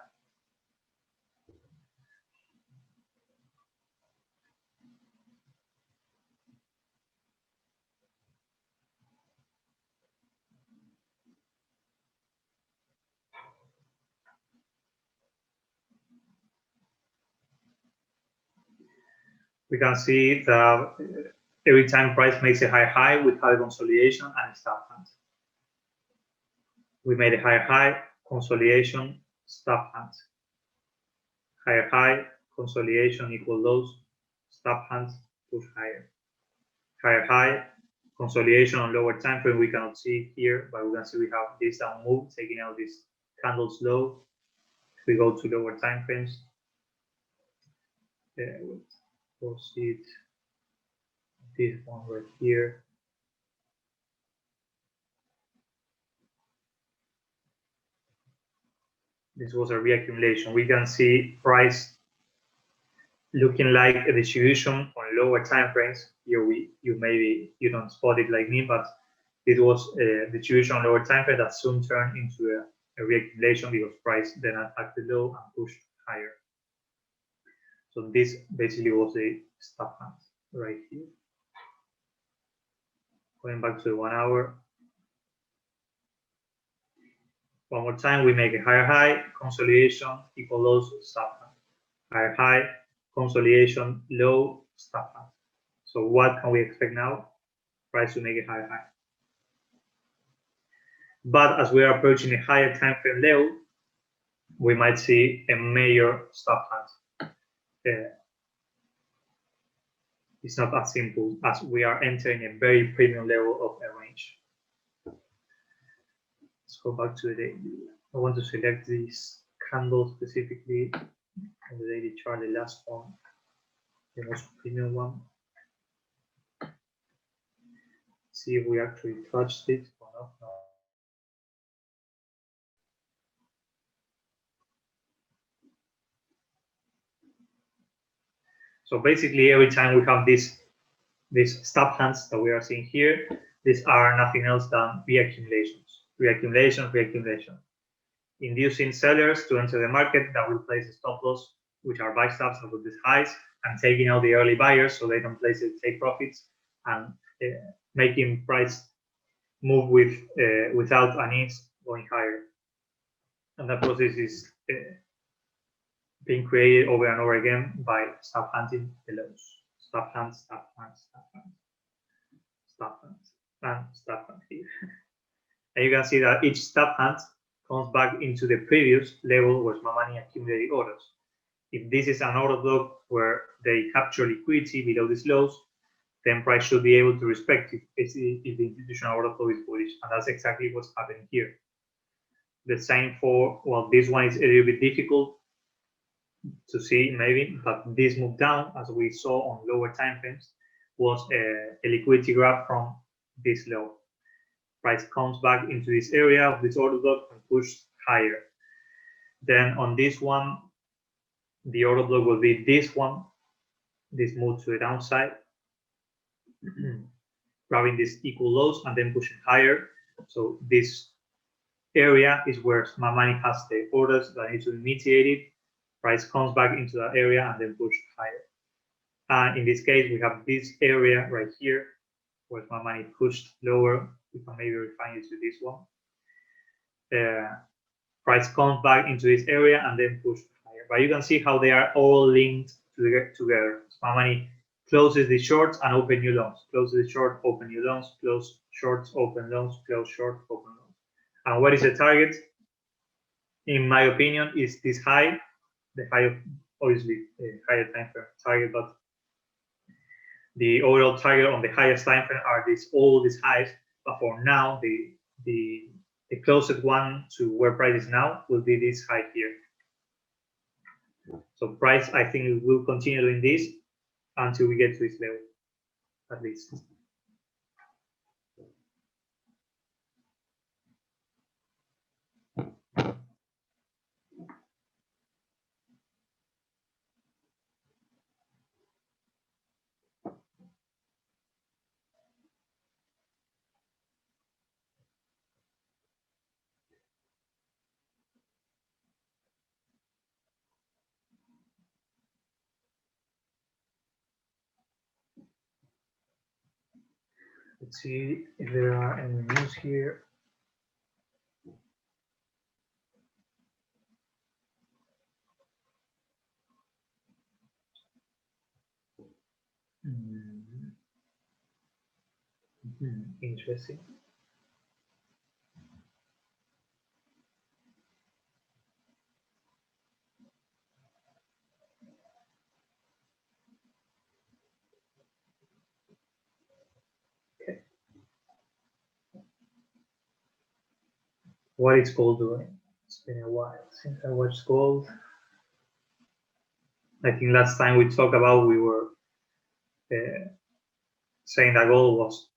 We can see that every time price makes a higher high, we have a consolidation and a stop hunt. We made a higher high, consolidation, stop hunt. Higher high, consolidation equal lows, stop hunt, push higher. Higher high, consolidation on lower time frame, we cannot see here, but we can see we have this down move, taking out this candle's low. If we go to lower time frames, we'll see it, this one right here. This was a reaccumulation. We can see price looking like a distribution on lower time frames. Here you don't spot it like me, but it was a distribution on lower time frame that soon turned into a reaccumulation because price then attacked the low and pushed higher. So this basically was a stop hunt right here. Going back to the 1 hour. One more time, we make a higher high, consolidation, equal lows, stop hunt. Higher high, consolidation, low, stop hunt. So what can we expect now? Price to make a higher high. But as we are approaching a higher time frame level, we might see a major stop hunt. It's not as simple as we are entering a very premium level of a range. Let's go back to the daily. I want to select this candle specifically on the daily chart, the last one, the most premium one. See if we actually touched it or not. No. So basically, every time we have these stop hunts that we are seeing here, these are nothing else than reaccumulations. Reaccumulation. Inducing sellers to enter the market that will place a stop loss, which are buy stops above these highs, and taking out the early buyers so they can place it, take profits, and making price move without an inch going higher. And that process is being created over and over again by stop hunting the lows. Stop hunt, stop hunt, stop hunt, stop hunt, and stop hunt here. And you can see that each stop hunt comes back into the previous level where my money accumulated orders. If this is an order block where they capture liquidity below these lows, then price should be able to respect it if the institutional order flow is bullish. And that's exactly what's happening here. The same for, well, this one is a little bit difficult to see maybe, but this move down, as we saw on lower time frames, was a liquidity grab from this low. Price comes back into this area of this order block and pushed higher. Then on this one, the order block will be this one, this move to the downside, grabbing these equal lows and then pushing higher. So this area is where my money has the orders that need to be mitigated. Price comes back into that area and then push higher. And in this case, we have this area right here where my money pushed lower. We can maybe refine it to this one. Price comes back into this area and then push higher. But you can see how they are all linked together. My money closes the shorts and open new longs. Closes the short, open new longs. Close shorts, open longs. Close short, open longs. And what is the target? In my opinion, is this high, the high of obviously higher time frame target, but the overall target on the highest time frame are all these highs. But for now, the closest one to where price is now will be this high here. So price, I think, will continue doing this until we get to this level, at least. Let's see if there are any news here. Interesting. Okay. What is gold doing? It's been a while since I watched gold. I think last time we talked about, we were saying that gold was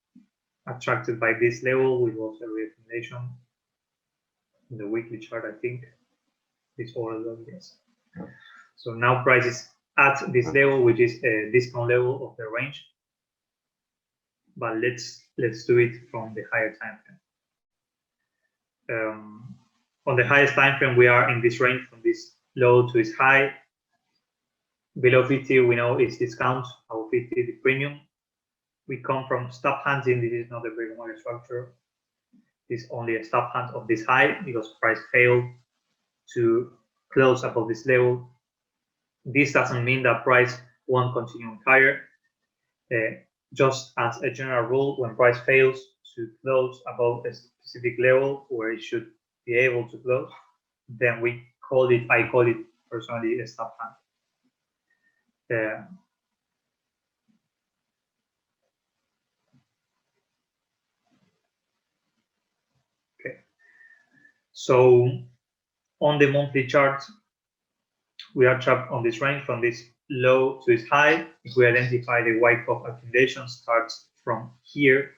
attracted by this level, which was a recommendation in the weekly chart, I think. This order, yes. So now price is at this level, which is a discount level of the range. But let's do it from the higher time frame. On the highest time frame, we are in this range from this low to this high. Below 50, we know it's discount. Above 50, the premium. We come from stop hunting. This is not a break market structure. This is only a stop hunt of this high because price failed to close above this level. This doesn't mean that price won't continue higher. Just as a general rule, when price fails to close above a specific level where it should be able to close, then I call it personally a stop hunt. Okay. So on the monthly chart, we are trapped on this range from this low to this high. If we identify the Wyckoff accumulation starts from here,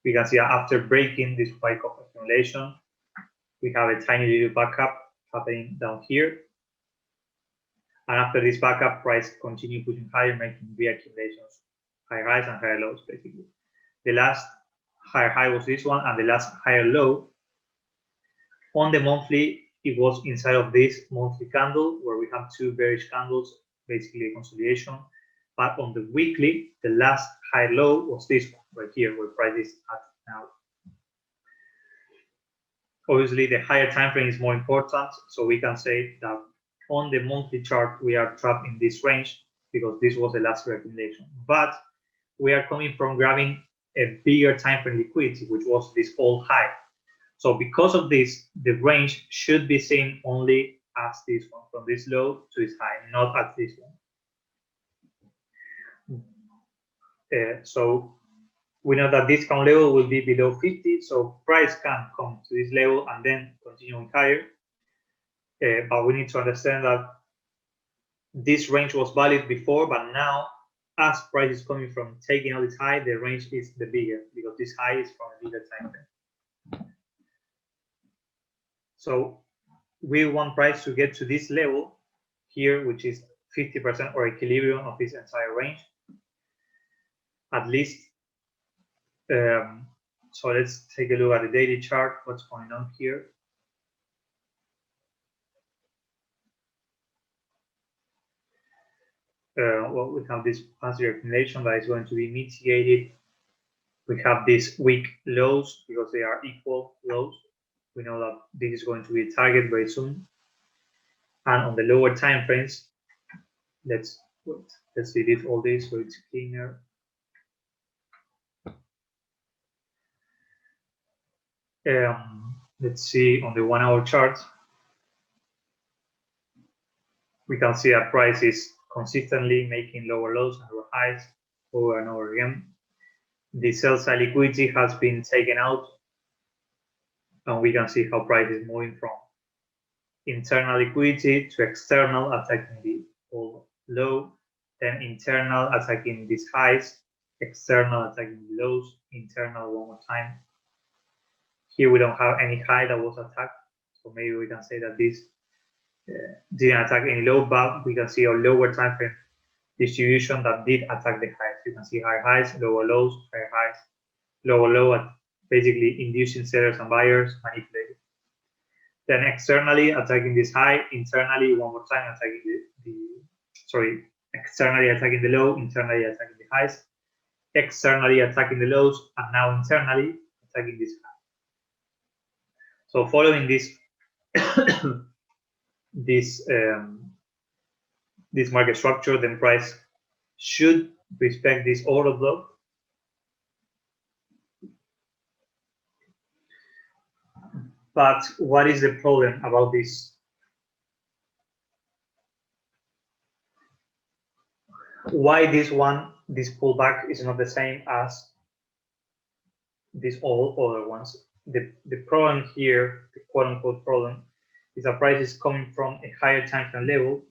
we can see that after breaking this Wyckoff accumulation, we have a tiny little backup happening down here. And after this backup, price continue pushing higher, making reaccumulations, higher highs and higher lows, basically. The last higher high was this one, and the last higher low on the monthly, it was inside of this monthly candle where we have two bearish candles, basically a consolidation. But on the weekly, the last high low was this one right here, where price is at now. Obviously, the higher time frame is more important, so we can say that on the monthly chart, we are trapped in this range because this was the last reaccumulation. But we are coming from grabbing a bigger time frame liquidity, which was this all high. So because of this, the range should be seen only as this one, from this low to this high, not as this one. So we know that discount level will be below 50, so price can come to this level and then continuing higher. But we need to understand that this range was valid before, but now as price is coming from taking out this high, the range is the bigger because this high is from a bigger time frame. So we want price to get to this level here, which is 50% or equilibrium of this entire range, at least. So let's take a look at the daily chart, what's going on here. Well, we have this passive accumulation that is going to be mitigated. We have these weak lows because they are equal lows. We know that this is going to be a target very soon. And on the lower time frames, let's delete all this so it's cleaner. Let's see on the 1 hour chart. We can see that price is consistently making lower lows and lower highs over and over again. The sell side liquidity has been taken out, and we can see how price is moving from internal liquidity to external, attacking the old low, then internal attacking these highs, external attacking the lows, internal one more time. Here we don't have any high that was attacked, so maybe we can say that this didn't attack any low, but we can see a lower time frame distribution that did attack the highs. You can see higher highs, lower lows, higher highs, lower low, at basically inducing sellers and buyers manipulating. Then externally attacking this high, internally one more time attacking externally attacking the low, internally attacking the highs, externally attacking the lows, and now internally attacking this high. So following this this market structure, then price should respect this order block. But what is the problem about this? Why this pullback is not the same as these all other ones? The problem here, the quote-unquote problem, is that price is coming from a higher time frame level,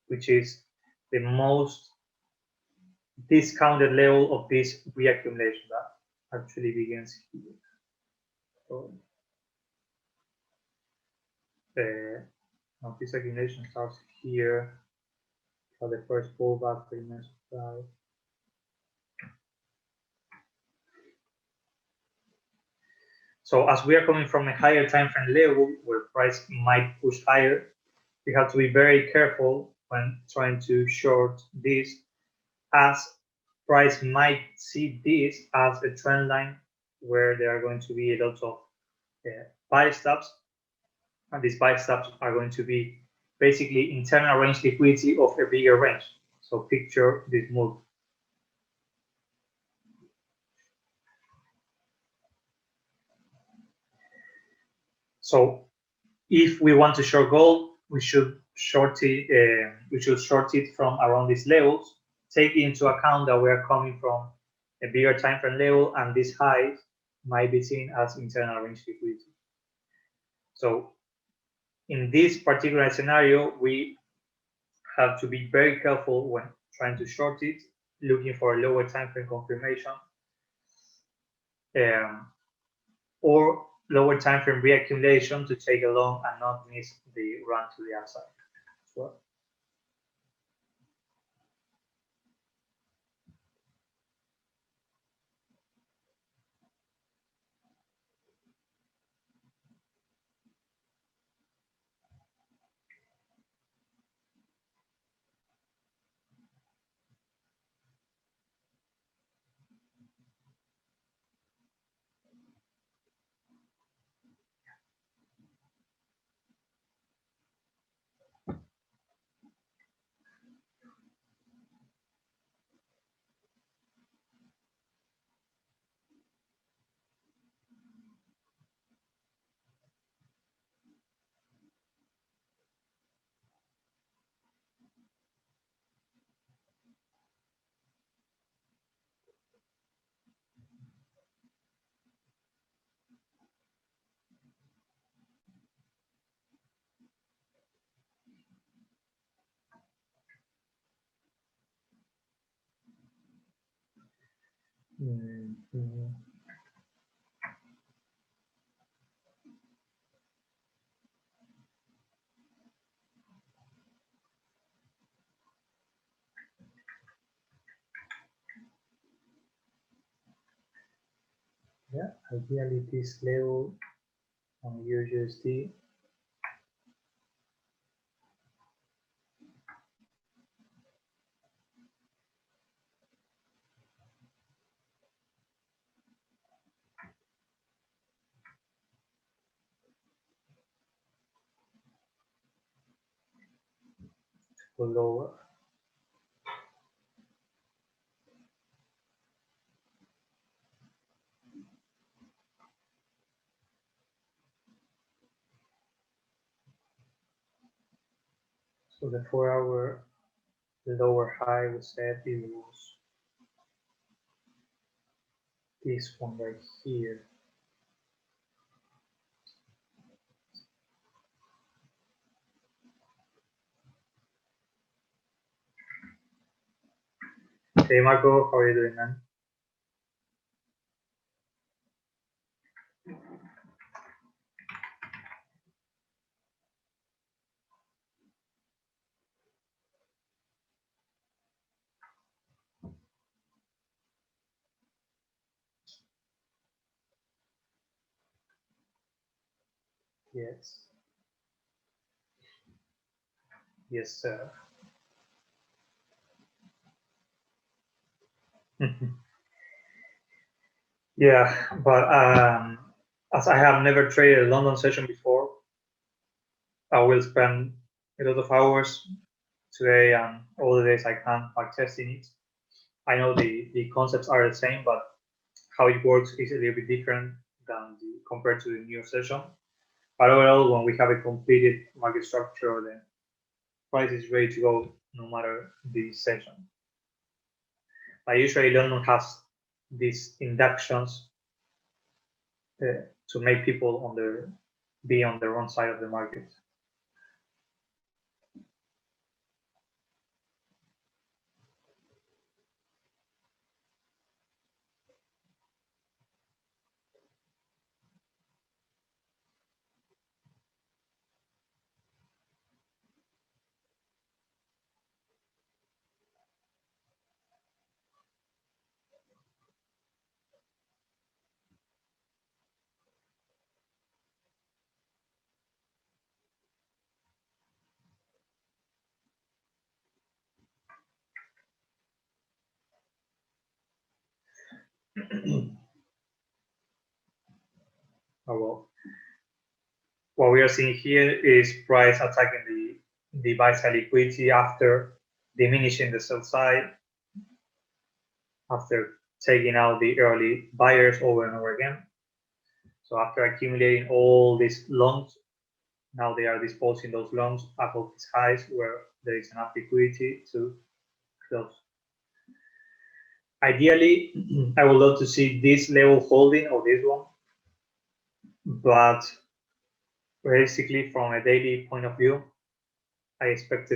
which is the most discounted level of this reaccumulation that actually begins here. So, this accumulation starts here. So the first pullback pretty much applies. So as we are coming from a higher time frame level where price might push higher, we have to be very careful when trying to short this, as price might see this as a trend line where there are going to be a lot of buy stops, and these buy stops are going to be basically internal range liquidity of a bigger range. So picture this move. So if we want to short gold, we should short it from around these levels, taking into account that we are coming from a bigger time frame level, and this high might be seen as internal range liquidity. So in this particular scenario, we have to be very careful when trying to short it, looking for a lower time frame confirmation or lower time frame reaccumulation to take a long and not miss the run to the upside as well. Yeah, ideally this level on EURUSD. Go lower. So the 4-hour lower high we said it was this one right here. Hey Marco, how are you doing, man? Yes. Yes, sir. Yeah, but as I have never traded a London session before, I will spend a lot of hours today and all the days I can back testing it. I know the concepts are the same, but how it works is a little bit different than compared to the new session. But overall, when we have a completed market structure, the price is ready to go no matter the session. But usually London has these inductions to make people be on the wrong side of the market. Oh, well. What we are seeing here is price attacking the buy side liquidity after diminishing the sell side, after taking out the early buyers over and over again. So after accumulating all these longs, now they are disposing those longs above these highs where there is enough liquidity to close. Ideally, I would love to see this level holding or this one, but basically from a daily point of view, I expect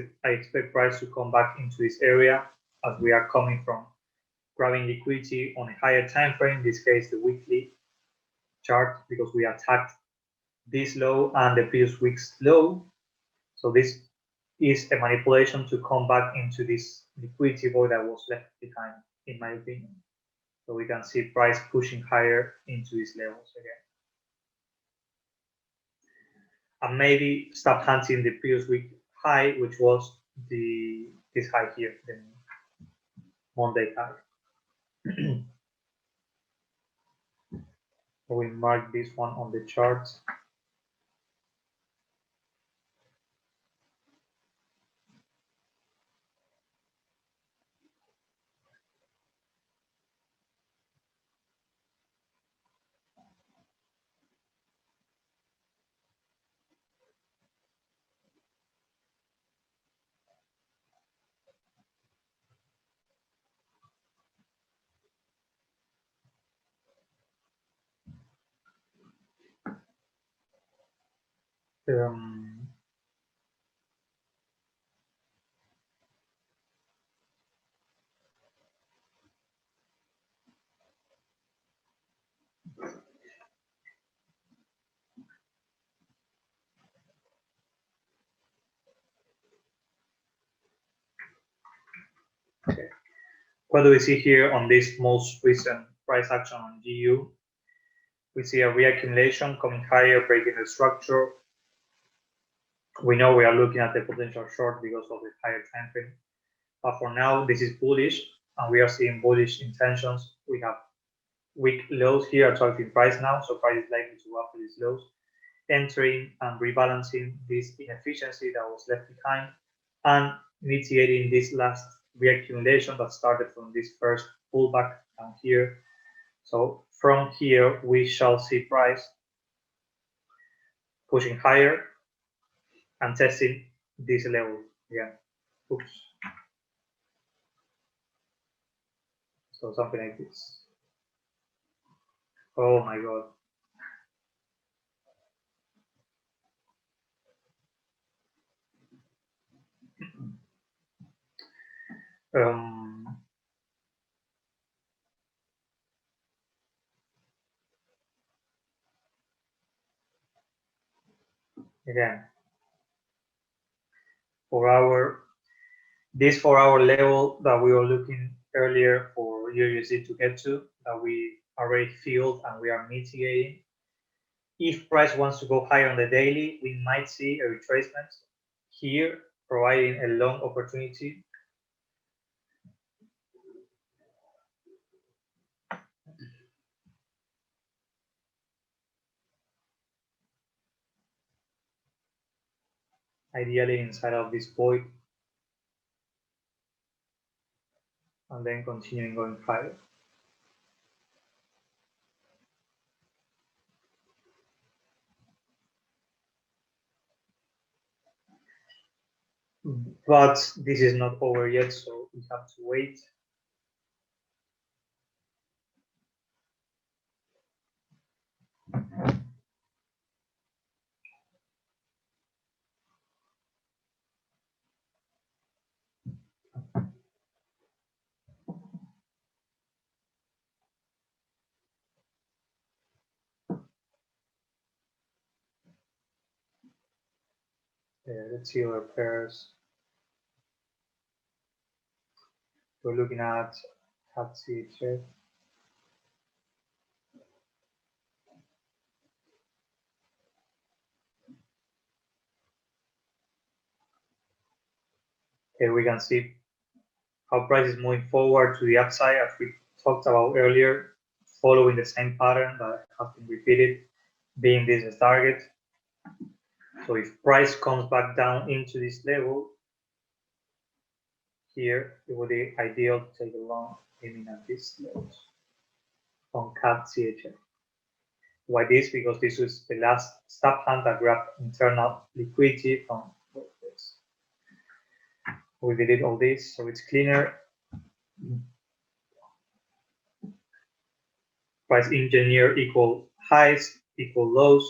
price to come back into this area as we are coming from grabbing liquidity on a higher time frame, in this case the weekly chart, because we attacked this low and the previous week's low. So this is a manipulation to come back into this liquidity void that was left behind, in my opinion. So we can see price pushing higher into these levels again. And maybe stop hunting the previous week high, which was this high here, the Monday high. We mark this one on the chart. Okay. What do we see here on this most recent price action on GU? We see a reaccumulation coming higher, breaking the structure. We know we are looking at the potential short because of the higher time frame. But for now, this is bullish, and we are seeing bullish intentions. We have weak lows here attracting price now, so price is likely to go after these lows, entering and rebalancing this inefficiency that was left behind, and mitigating this last reaccumulation that started from this first pullback down here. So from here, we shall see price pushing higher and testing this level again. Oops. So something like this. Oh my God. Again, this 4-hour level that we were looking earlier for EURUSD to get to, that we already filled and we are mitigating. If price wants to go higher on the daily, we might see a retracement here, providing a long opportunity. Ideally inside of this void, and then continuing going higher. But this is not over yet, so we have to wait. Let's see our pairs. We're looking at CADCHF. Here we can see how price is moving forward to the upside, as we talked about earlier, following the same pattern that has been repeated, being this a target. So if price comes back down into this level, here it would be ideal to take a long aiming at this level on CADCHF. Why this? Because this was the last stop hand that grabbed internal liquidity from this. We delete all this so it's cleaner. Price engineer equal highs, equal lows,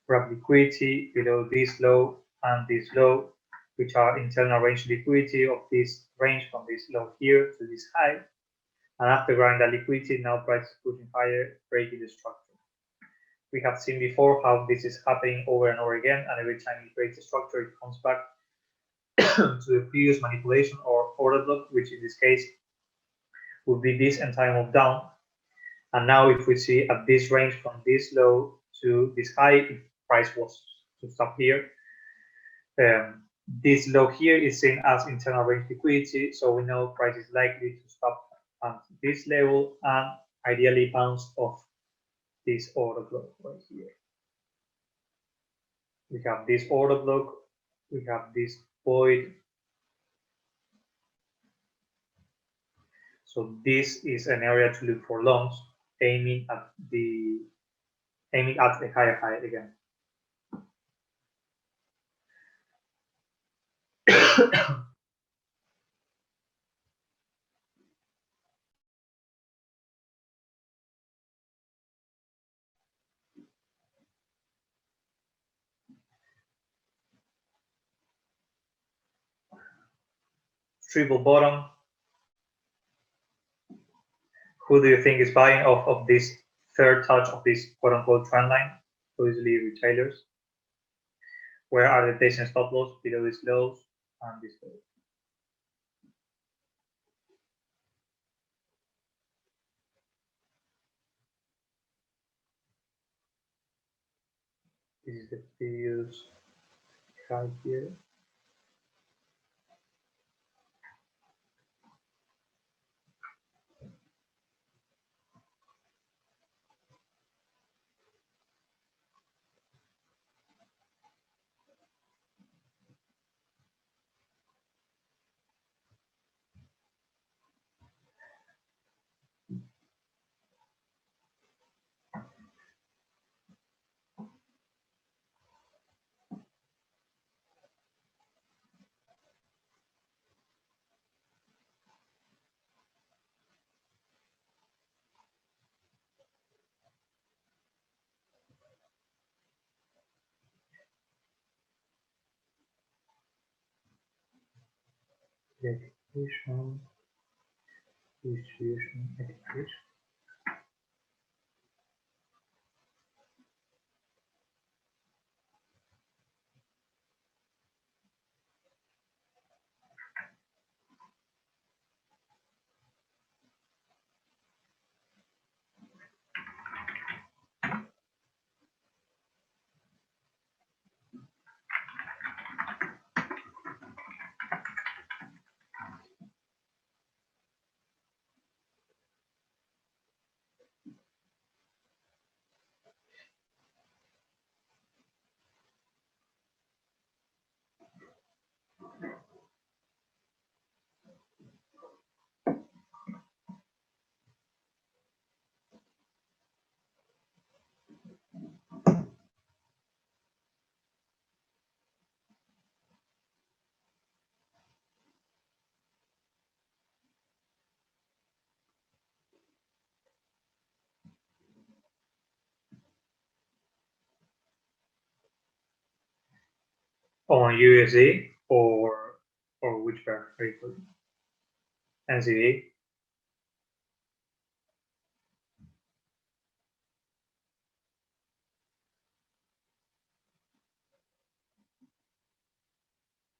grab liquidity below this low and this low, which are internal range liquidity of this range from this low here to this high. And after grabbing that liquidity, now price is pushing higher, breaking the structure. We have seen before how this is happening over and over again, and every time it breaks the structure, it comes back to the previous manipulation or order block, which in this case would be this entire move down. And now if we see at this range from this low to this high, if price was to stop here, this low here is seen as internal range liquidity, so we know price is likely to stop at this level and ideally bounce off this order block right here. We have this order block, we have this void. So this is an area to look for longs, aiming at a higher high again. Triple bottom. Who do you think is buying off of this third touch of this quote-unquote trend line? Obviously retailers. Where are the taking stop loss? Below these lows and this low. This is the previous high here. Education, distribution, education. On USD or which pair are you putting? NZD.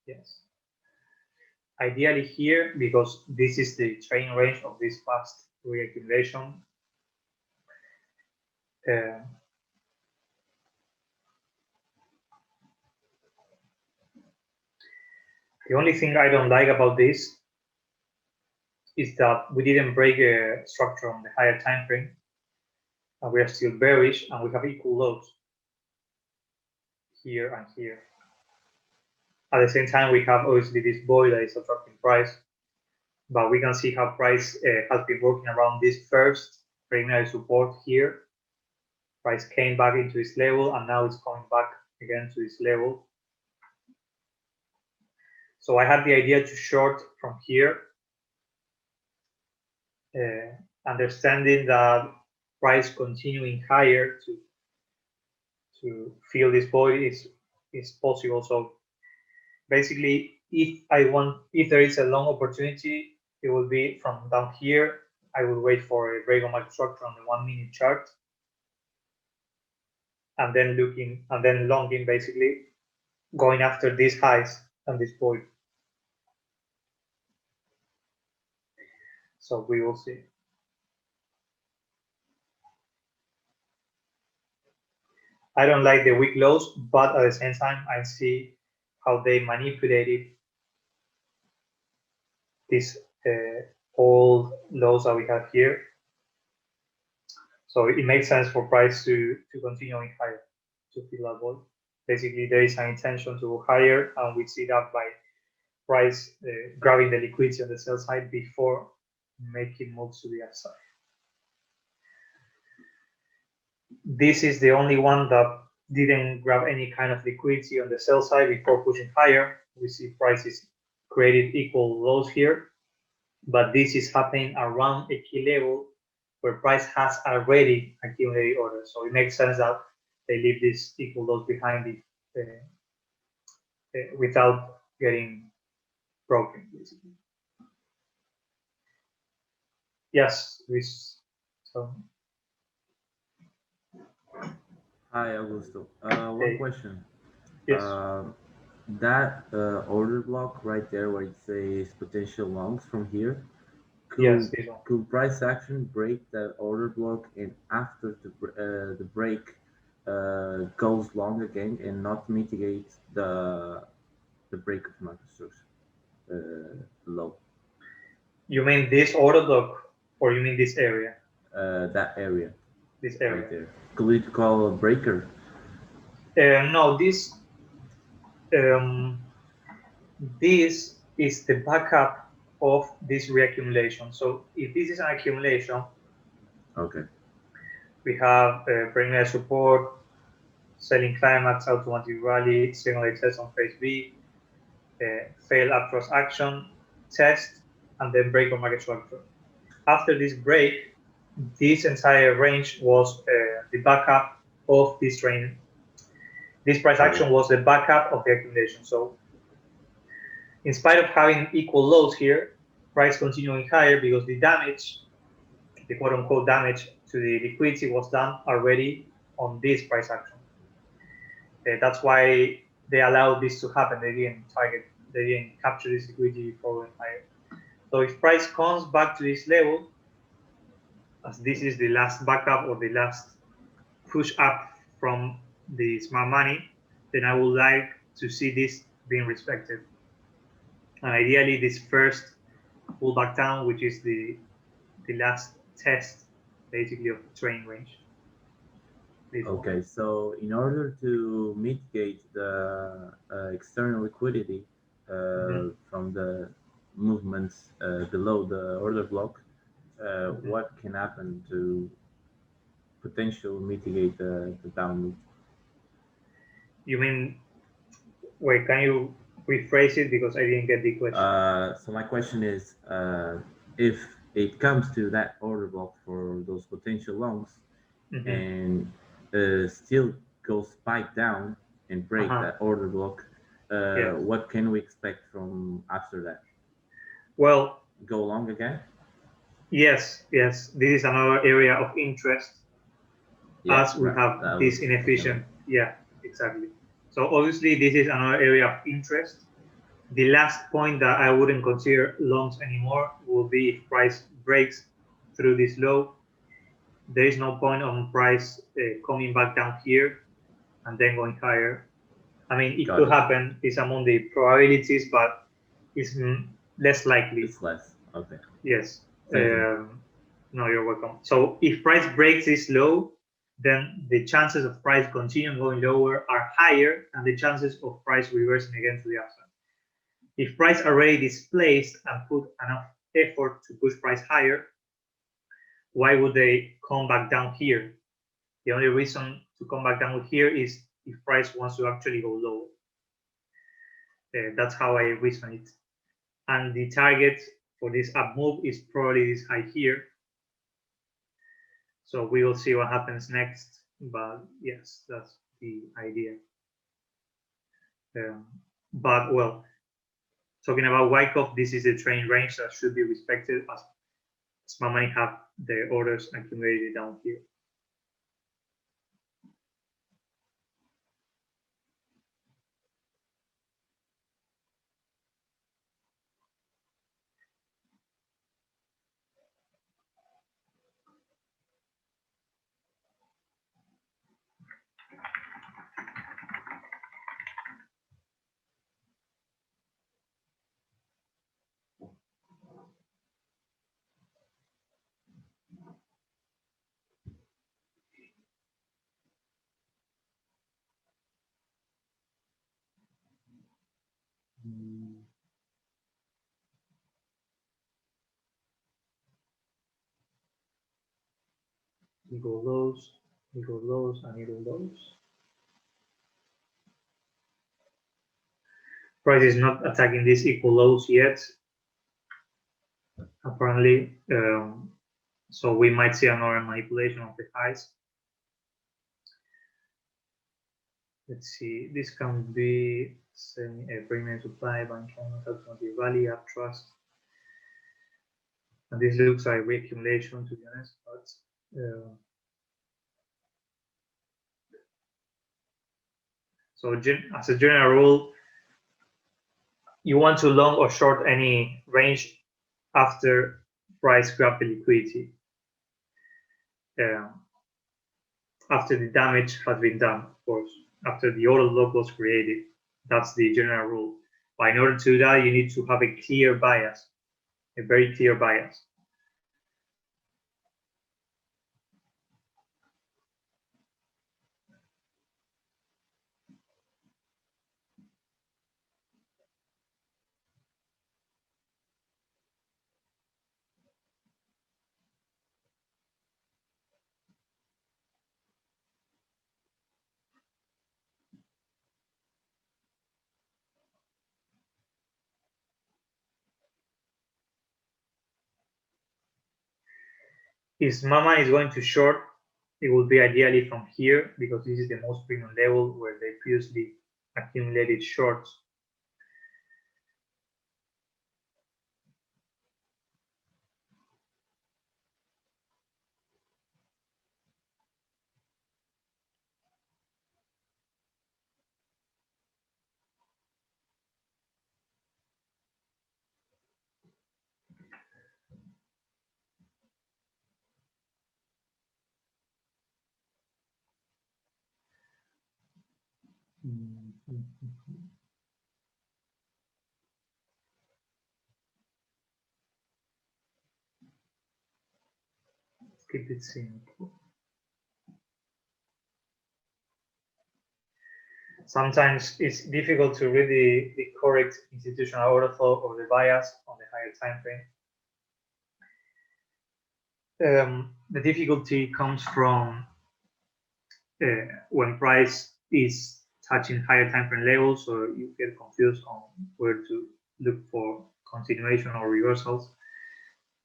Yes. Ideally here, because this is the training range of this past reaccumulation, the only thing I don't like about this is that we didn't break a structure on the higher time frame, and we are still bearish, and we have equal lows here and here. At the same time, we have obviously this void that is attracting price, but we can see how price has been working around this first preliminary support here. Price came back into this level, and now it's coming back again to this level. So I had the idea to short from here, understanding that price continuing higher to fill this void is possible. So basically, if there is a long opportunity, it will be from down here. I will wait for a break on my structure on the 1 minute chart, and then longing, basically going after these highs and this void. So we will see. I don't like the weak lows, but at the same time, I see how they manipulated these old lows that we have here. So it makes sense for price to continue going higher, to fill that void. Basically, there is an intention to go higher, and we see that by price grabbing the liquidity on the sell side before making moves to the upside. This is the only one that didn't grab any kind of liquidity on the sell side before pushing higher. We see prices created equal lows here, but this is happening around a key level where price has already accumulated orders. So it makes sense that they leave these equal lows behind without getting broken, basically. Yes, Luis. So. Hi, Augusto. One Hey. question. Yes. That order block right there where it says potential longs from here, Yes, could price action break that order block, and after the break, goes long again and not mitigate the break of market structure low. You mean this order block, or you mean this area? That area. This area. Right there. Could we call a breaker? No, this is the backup of this reaccumulation. So if this is an accumulation, okay, we have primary support, selling climax, automatic rally, signal test on phase B, fail uptrust action, test, and then break on market structure. After this break, this entire range was the backup of this trend. This price action was the backup of the accumulation. So in spite of having equal lows here, price continuing higher because the damage, the quote unquote damage to the liquidity was done already on this price action. That's why they allowed this to happen. They didn't capture this liquidity before going higher. So if price comes back to this level, as this is the last backup or the last push up from the smart money, then I would like to see this being respected. And ideally, this first pullback down, which is the last test, basically, of the trend range. Okay, so in order to mitigate the external liquidity from the movements below the order block, what can happen to potentially mitigate the down move? You mean, wait, can you rephrase it because I didn't get the question? So my question is, if it comes to that order block for those potential longs and still go spike down and break that order block, Yes. what can we expect from after that? Well, go long again? Yes. This is another area of interest as we have this inefficient. Yeah, exactly. So obviously this is another area of interest. The last point that I wouldn't consider longs anymore will be if price breaks through this low. There is no point on price coming back down here and then going higher. I mean, it could happen. It's among the probabilities, but it's less likely. It's less. Okay. Yes. No, you're welcome. So if price breaks this low, then the chances of price continuing going lower are higher than the chances of price reversing again to the upside. If price already displaced and put enough effort to push price higher, why would they come back down here? The only reason to come back down here is if price wants to actually go lower. That's how I reason it. And the target for this up move is probably this high here. So we will see what happens next. But yes, that's the idea. But well, talking about Wyckoff, this is the trend range that should be respected as smart money have the orders accumulated down here. Equal lows, and equal lows. Price is not attacking these equal lows yet, apparently. So we might see another manipulation of the highs. Let's see, this can be a premium supply, bank automatic rally, uptrust. And this looks like reaccumulation, to be honest, but so as a general rule, you want to long or short any range after price grab the liquidity. after the damage has been done, of course, after the order block was created. That's the general rule. But in order to do that, you need to have a clear bias, a very clear bias. If Mama is going to short, it will be ideally from here, because this is the most premium level where they previously accumulated shorts. Let's keep it simple. Sometimes it's difficult to read the correct institutional order flow or the bias on the higher time frame. The difficulty comes from when price is touching higher time frame levels, so you get confused on where to look for continuation or reversals.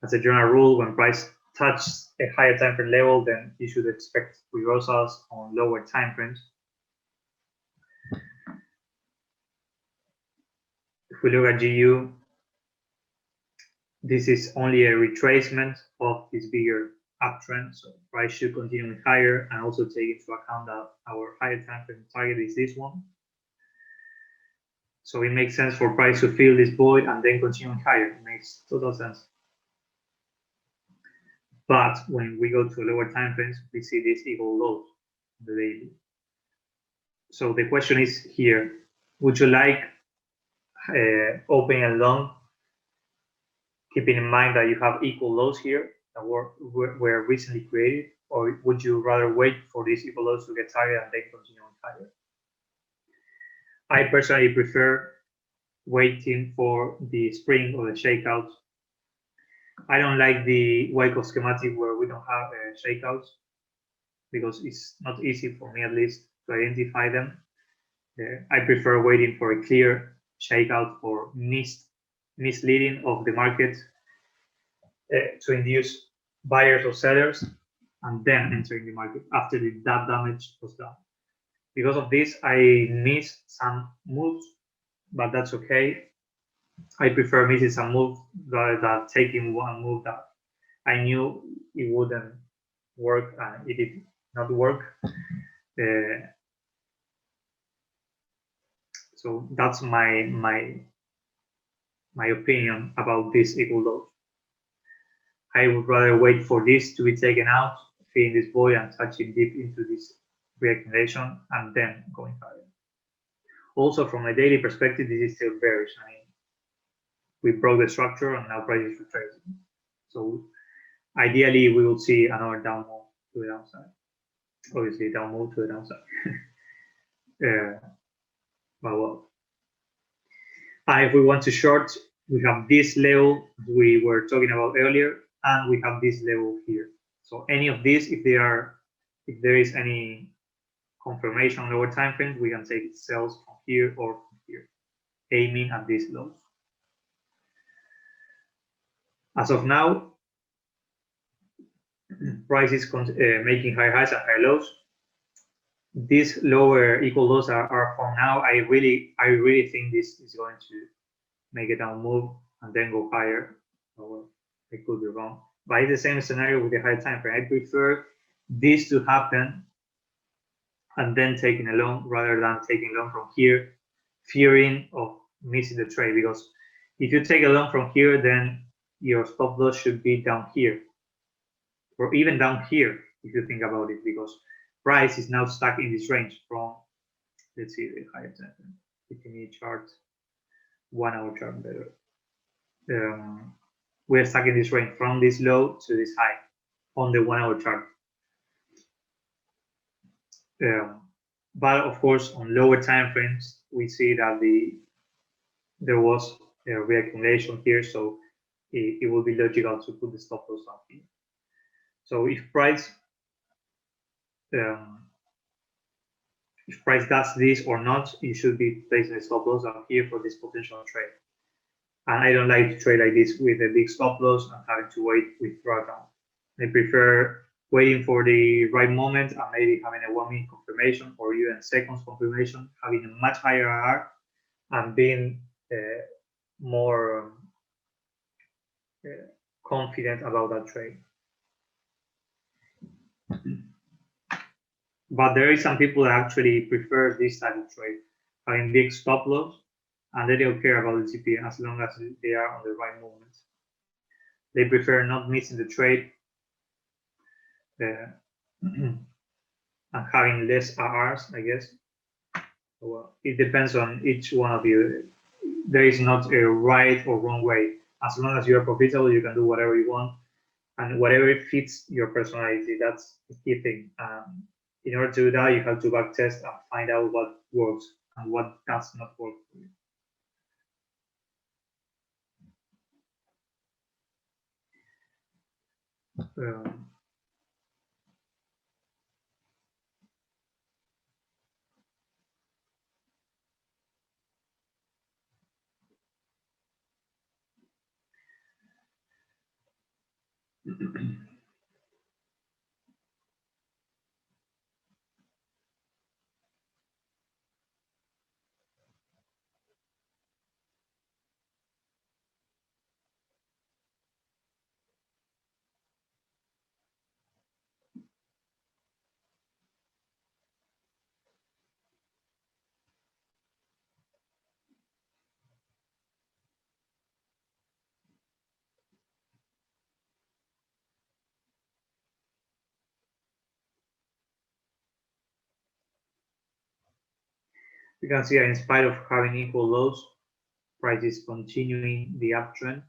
As a general rule, when price touches a higher time frame level, then you should expect reversals on lower time frames. If we look at GU, this is only a retracement of this bigger uptrend, so price should continue higher, and also take into account that our higher time frame target is this one. So it makes sense for price to fill this void and then continue higher. It makes total sense. But when we go to lower time frames, we see these equal lows on the daily. So the question is here: would you like open and long, keeping in mind that you have equal lows here that were recently created, or would you rather wait for these equal lows to get higher and then continue on higher? I personally prefer waiting for the spring or the shakeouts. I don't like the Wyckoff schematic where we don't have shakeouts, because it's not easy for me, at least, to identify them. I prefer waiting for a clear shakeout for misleading of the market to induce buyers or sellers, and then entering the market after that damage was done. Because of this, I missed some moves, but that's okay. I prefer missing some moves rather than taking one move that I knew it wouldn't work, and it did not work. So that's my opinion about this equal lows. I would rather wait for this to be taken out, filling this void and touching deep into this reaccumulation, and then going higher. Also, from a daily perspective, this is still bearish. I mean, we broke the structure and now price is retracing. So ideally, we will see another down move to the downside. Obviously, down move to the downside. Well, if we want to short, we have this level we were talking about earlier, and we have this level here. So any of these, if there is any confirmation on lower time frames, we can take sells from here or from here, aiming at these lows. As of now, price is making higher highs and higher lows. These lower equal lows are for now. I really think this is going to make a down move and then go higher. Or I could be wrong. But it's the same scenario with the higher time frame. I prefer this to happen and then taking a long rather than taking long from here, fearing of missing the trade. Because if you take a long from here, then your stop loss should be down here, or even down here if you think about it, because price is now stuck in this range from, let's see, the higher time frame, 15-minute chart, 1 hour chart better. We're stuck in this range from this low to this high on the 1 hour chart. But of course, on lower time frames, we see that there was a reaccumulation here, so it will be logical to put the stop loss down here. So if price does this or not, you should be placing a stop loss down here for this potential trade. And I don't like to trade like this with a big stop loss and having to wait with drawdown. I prefer waiting for the right moment and maybe having a 1 minute confirmation or even seconds confirmation, having a much higher RR and being more confident about that trade. But there is some people that actually prefer this type of trade, having big stop loss, and they don't care about the GP as long as they are on the right movement. They prefer not missing the trade and having less RRs, I guess. Well, it depends on each one of you. There is not a right or wrong way. As long as you are profitable, you can do whatever you want, and whatever fits your personality. That's the key thing. In order to do that, you have to backtest and find out what works and what does not work for you. You can see that in spite of having equal lows, price is continuing the uptrend.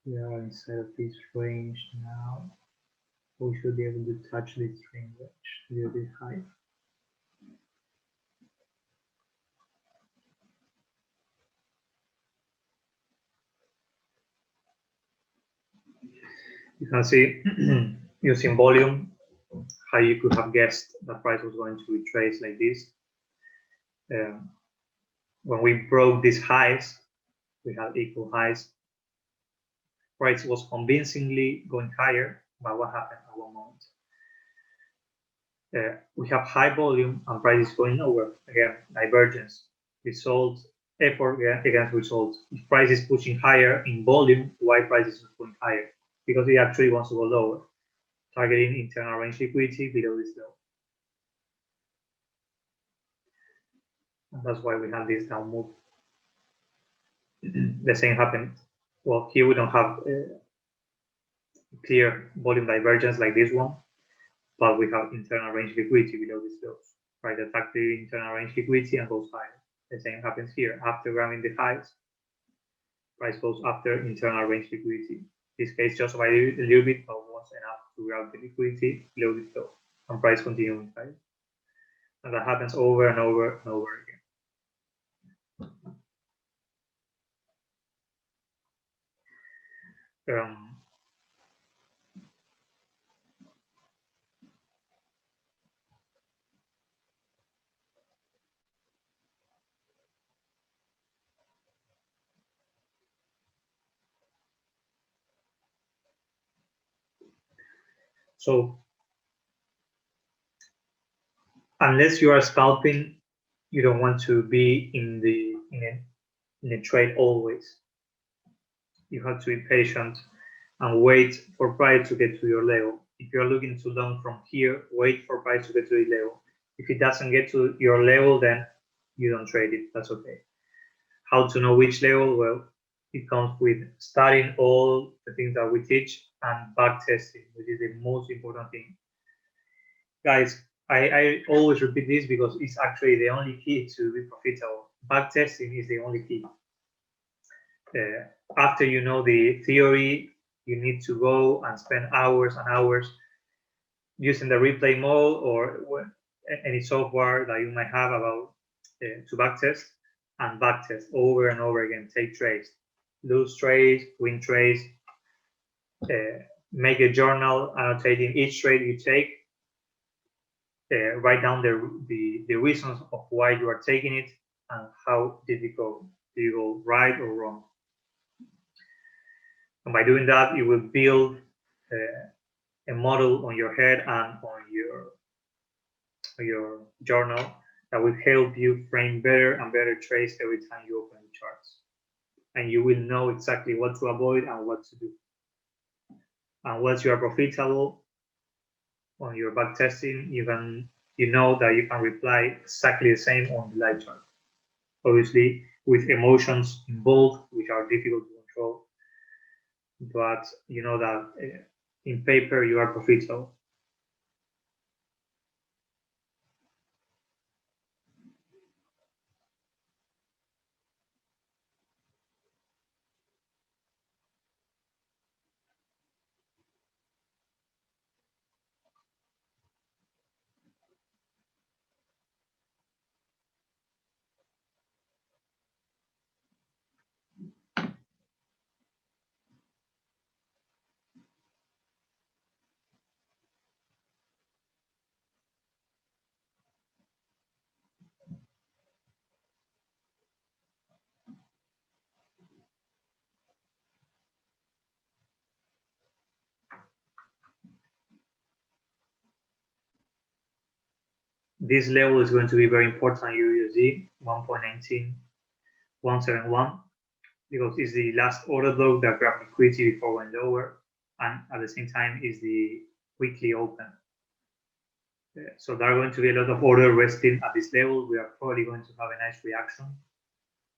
We are inside of this range now. We should be able to touch this range a little bit high. You can see using volume how you could have guessed the price was going to retrace like this. When we broke these highs, we had equal highs. Price was convincingly going higher, but what happened at one moment? We have high volume and price is going nowhere. Again, divergence, result, effort against result. If price is pushing higher in volume, why price is not going higher? Because it actually wants to go lower, targeting internal range liquidity below this low. And that's why we have this down move. The same happened. Well, here we don't have clear volume divergence like this one, but we have internal range liquidity below these lows. Right, attack the internal range liquidity and goes higher. The same happens here. After grabbing the highs, price goes after internal range liquidity. In this case, just by a little bit, but was enough to grab the liquidity below this low, and price continuing higher. And that happens over and over and over again. So unless you are scalping, you don't want to be in a trade always. You have to be patient and wait for price to get to your level. If you're looking to long from here, wait for price to get to the level. If it doesn't get to your level, then you don't trade it. That's okay. How to know which level? Well, it comes with studying all the things that we teach and back testing, which is the most important thing. Guys, I always repeat this because it's actually the only key to be profitable. Back testing is the only key. After you know the theory, you need to go and spend hours and hours using the replay mode or any software that you might have about to backtest and backtest over and over again. Take trades, lose trades, win trades, make a journal annotating each trade you take. Write down the reasons of why you are taking it and how did it go. Did you go right or wrong? And by doing that, you will build a model on your head and on your journal that will help you frame better and better trades every time you open the charts. And you will know exactly what to avoid and what to do. And once you are profitable on your back testing, you know that you can reply exactly the same on the live chart. Obviously, with emotions involved, which are difficult to control, but you know that in paper you are profitable. This level is going to be very important on EURUSD 1.19171 because it's the last order block that grabbed liquidity before went lower, and at the same time is the weekly open. So there are going to be a lot of order resting at this level. We are probably going to have a nice reaction,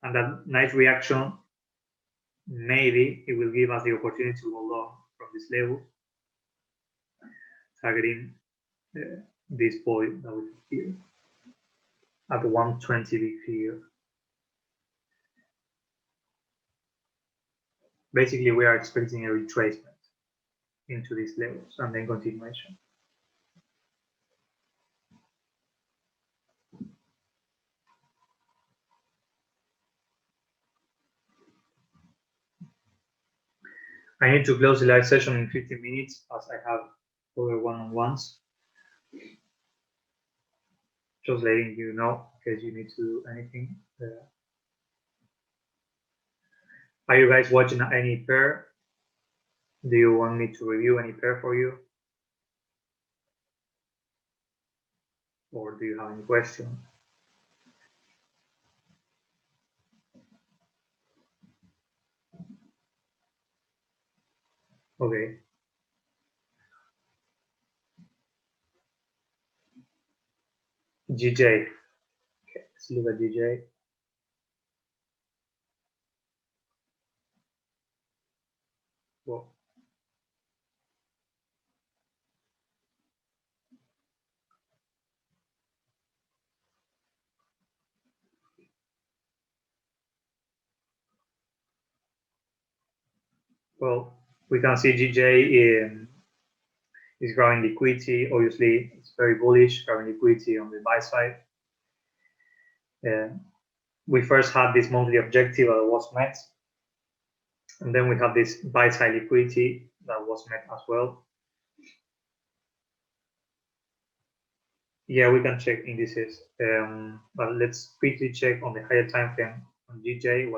and that nice reaction, maybe it will give us the opportunity to go long from this level, targeting this point that we have here at the 120 big figure. Basically, we are expecting a retracement into these levels and then continuation. I need to close the live session in 15 minutes as I have other one-on-ones. Just letting you know in case you need to do anything. Are you guys watching any pair? Do you want me to review any pair for you? Or do you have any questions? Okay. GJ. Okay, let's look at GJ. Well, we can see GJ is growing liquidity. Obviously, it's very bullish, growing liquidity on the buy side. We first had this monthly objective that was met, and then we have this buy side liquidity that was met as well. Yeah, we can check indices, but let's quickly check on the higher time frame on GJ.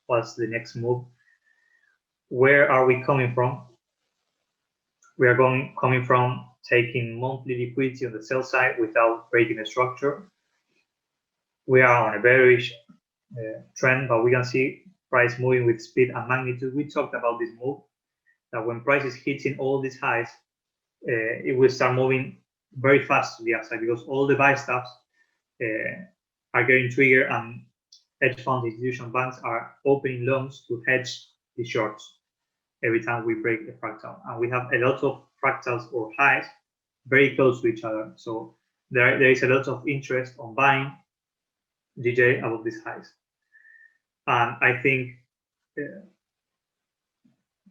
What's the next move? Where are we coming from? We are coming from taking monthly liquidity on the sell side without breaking the structure. we are on a bearish trend, but we can see price moving with speed and magnitude. We talked about this move, that when price is hitting all these highs, it will start moving very fast to the upside, because all the buy stops are getting triggered, and hedge funds, institutional banks are opening longs to hedge the shorts every time we break the fractal. And we have a lot of fractals or highs very close to each other. So there is a lot of interest on buying GJ above these highs. And I think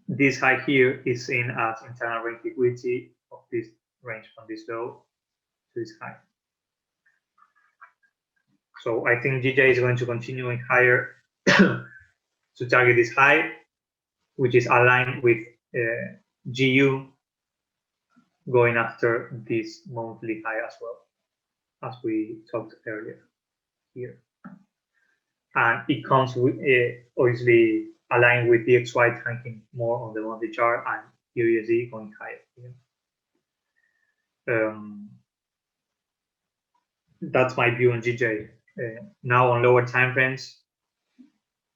this high here is seen as internal range liquidity of this range from this low to this high. So I think GJ is going to continue in higher to target this high, which is aligned with GU going after this monthly high as well, as we talked earlier here. And it comes with obviously aligned with DXY tanking more on the monthly chart and EURUSD going higher. That's my view on GJ. Now on lower time frames,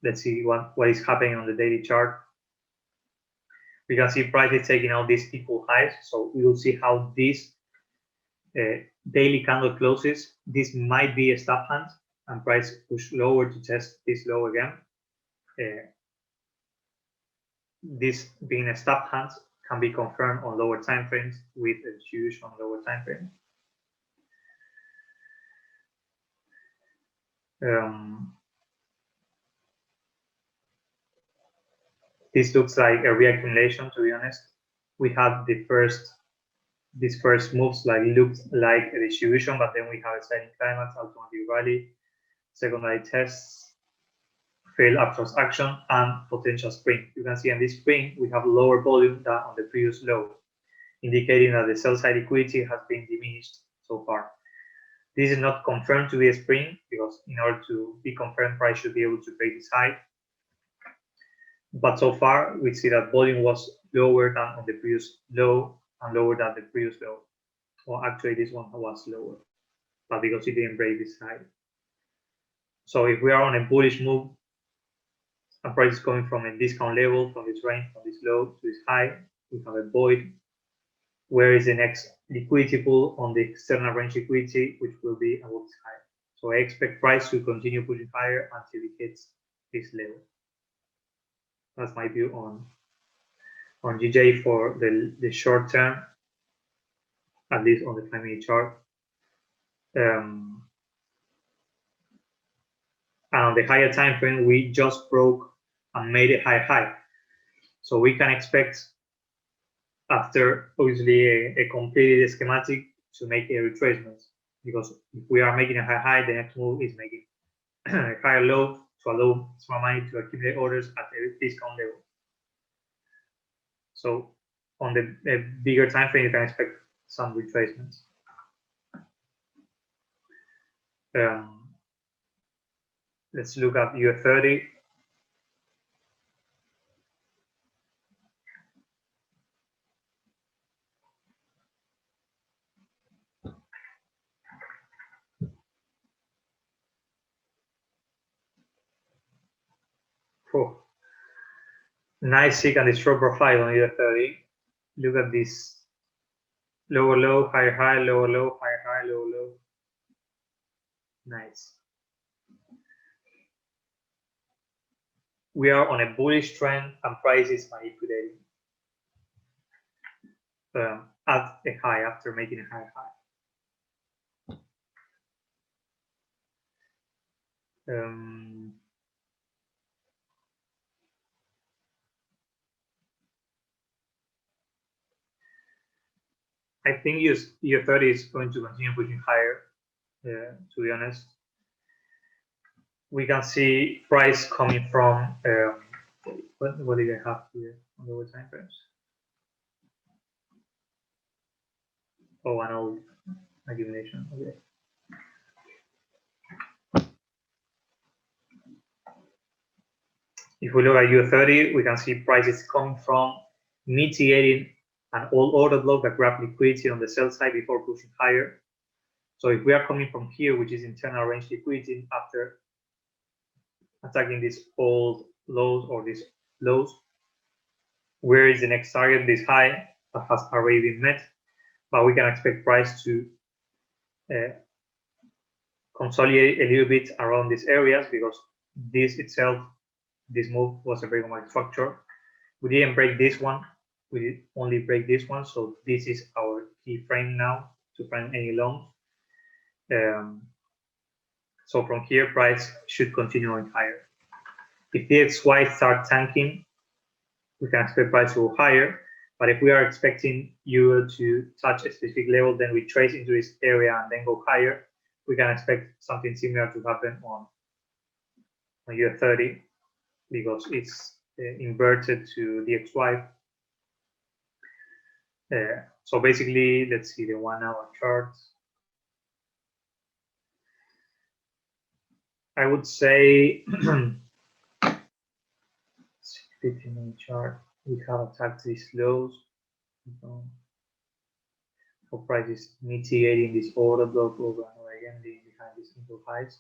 let's see what is happening on the daily chart. We can see price is taking out these equal highs, so we will see how this daily candle closes. This might be a stop hand, and price push lower to test this low again. This being a stop hand can be confirmed on lower time frames with a huge on lower time frame. This looks like a reaccumulation, to be honest. We had these first moves looked like a distribution, but then we have a sliding climax, automatic rally, secondary tests, failed uptrust action, and potential spring. You can see in this spring we have lower volume than on the previous low, indicating that the sell side liquidity has been diminished so far. This is not confirmed to be a spring, because in order to be confirmed, price should be able to break this high. But so far, we see that volume was lower than on the previous low and lower than the previous low. Well, actually, this one was lower, but because it didn't break this high. So if we are on a bullish move, and price is coming from a discount level, from this range, from this low to this high, we have a void. Where is the next liquidity pool on the external range liquidity, which will be above this high? So I expect price to continue pushing higher until it hits this level. That's my view on GJ for the short term, at least on the 5-minute chart. And on the higher time frame, we just broke and made a higher high. So we can expect, after obviously a completed schematic, to make a retracement, because if we are making a high high, the next move is making a higher low to allow smart money to accumulate orders at a discount level. So on the bigger time frame, you can expect some retracements. Let's look at UF30. Oh, nice seek and destroy profile on UF30. Look at this lower low, higher high, lower low, higher high, lower low. Nice. We are on a bullish trend and price is manipulating at a high after making a higher high. I think UF30 is going to continue pushing higher, to be honest. We can see price coming from, what did I have here on lower time frames? Oh, an old accumulation, okay. If we look at UF30, we can see prices coming from mitigating an old order block that grabbed liquidity on the sell side before pushing higher. So if we are coming from here, which is internal range liquidity, after attacking these old lows or these lows, where is the next target? This high that has already been met, but we can expect price to consolidate a little bit around these areas, because this itself, this move was a very good market structure. We didn't break this one, we did only break this one, so this is our key frame now to find any long. So from here, price should continue going higher. If the XY starts tanking, we can expect price to go higher. But if we are expecting euro to touch a specific level, then we trace into this area and then go higher, we can expect something similar to happen on EUR30, because it's inverted to the XY. So basically, let's see the 1 hour chart. I would say 15-minute chart, we have attacked these lows. So price is mitigating this order block over and over again behind these equal highs.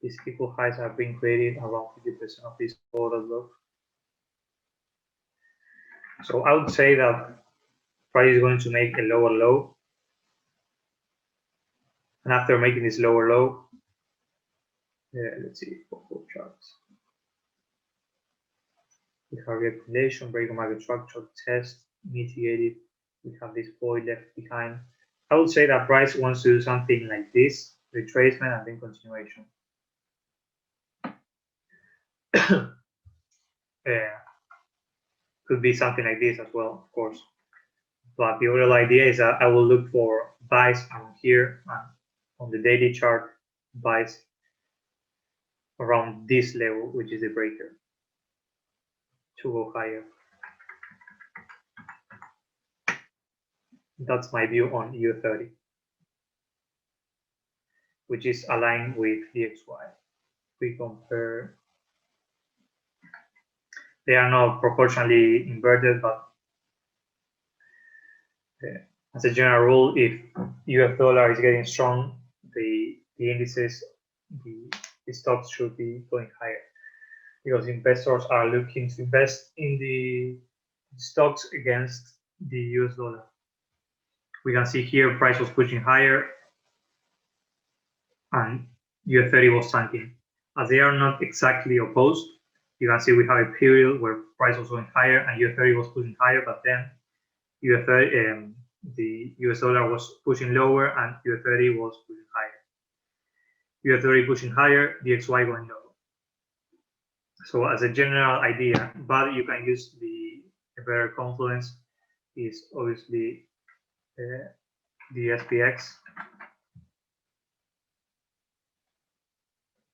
These equal highs have been created around 50% of this order block. So I would say that price is going to make a lower low. And after making this lower low, let's see, for both charts. We have recomendation, break market structure, test, mitigated. We have this void left behind. I would say that price wants to do something like this, retracement and then continuation. Could be something like this as well, of course. But the overall idea is that I will look for buys around here and on the daily chart, buys around this level, which is the breaker, to go higher. That's my view on EUR30, which is aligned with the XY. We compare, they are not proportionally inverted, but as a general rule, if US dollar is getting strong, the indices, the stocks should be going higher, because investors are looking to invest in the stocks against the US dollar. We can see here price was pushing higher and EUR30 was tanking. As they are not exactly opposed, you can see we have a period where price was going higher and EUR30 was pushing higher, but then EUR30, the US dollar was pushing lower and EUR30 was pushing higher. EUR30 pushing higher, the XY going lower. So as a general idea, but you can use a better confluence is obviously the SPX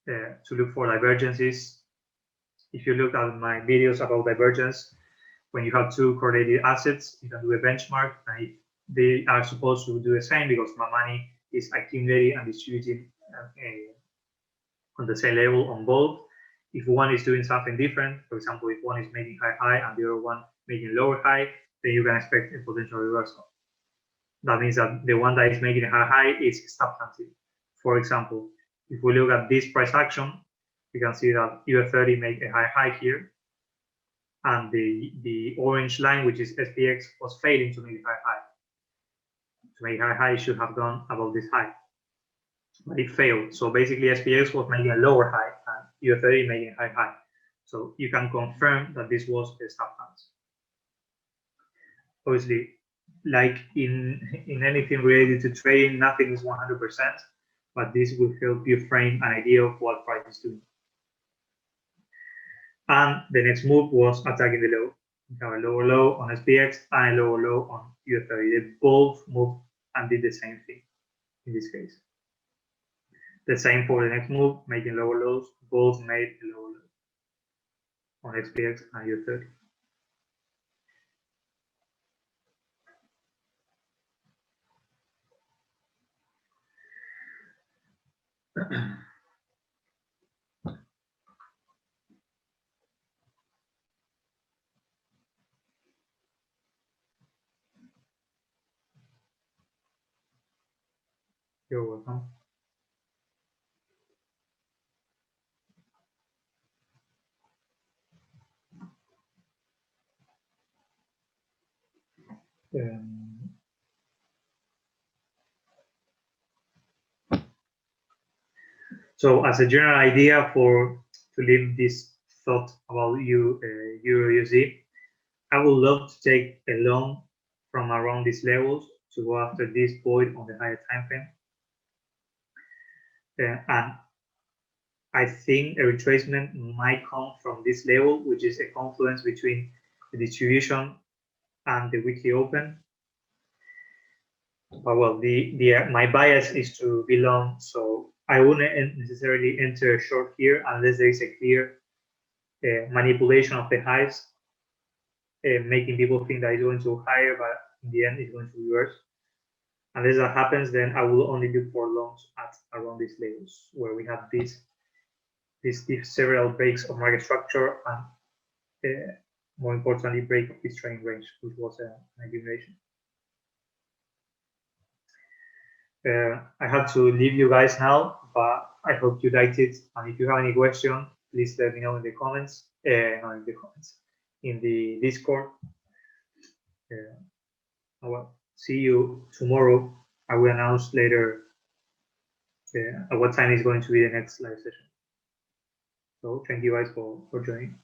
to look for divergences. If you look at my videos about divergence, when you have two correlated assets, you can do a benchmark, and they are supposed to do the same, because my money is accumulating and distributing on the same level on both. If one is doing something different, for example, if one is making high and the other one making lower high, then you can expect a potential reversal. That means that the one that is making a high is substantive. For example, if we look at this price action, you can see that EUR30 made a high here, and the orange line, which is SPX, was failing to make a high. To make a high, it should have gone above this high, but it failed. So basically, SPX was making a lower high and EUR30 making a high. So you can confirm that this was a substance. Obviously, like in anything related to trading, nothing is 100%, but this will help you frame an idea of what price is doing. And the next move was attacking the low. We have a lower low on SPX and a lower low on EUR30. They both moved and did the same thing in this case. The same for the next move, making lower lows, both made a lower low on SPX and EUR30. You're welcome. So as a general idea to leave this thought about EURUSD, I would love to take a long from around these levels to go after this void on the higher time frame. And I think a retracement might come from this level, which is a confluence between the distribution and the weekly open. But well, my bias is to be long, so I wouldn't necessarily enter a short here unless there is a clear manipulation of the highs, making people think that it's going to go higher, but in the end it's going to reverse. Unless that happens, then I will only look for longs at around these levels where we have these several breaks of market structure and more importantly, break of this training range, which was an accumulation. I have to leave you guys now, but I hope you liked it. And if you have any question, please let me know in the comments, in the Discord. I will see you tomorrow. I will announce later at what time is going to be the next live session. So thank you guys for joining.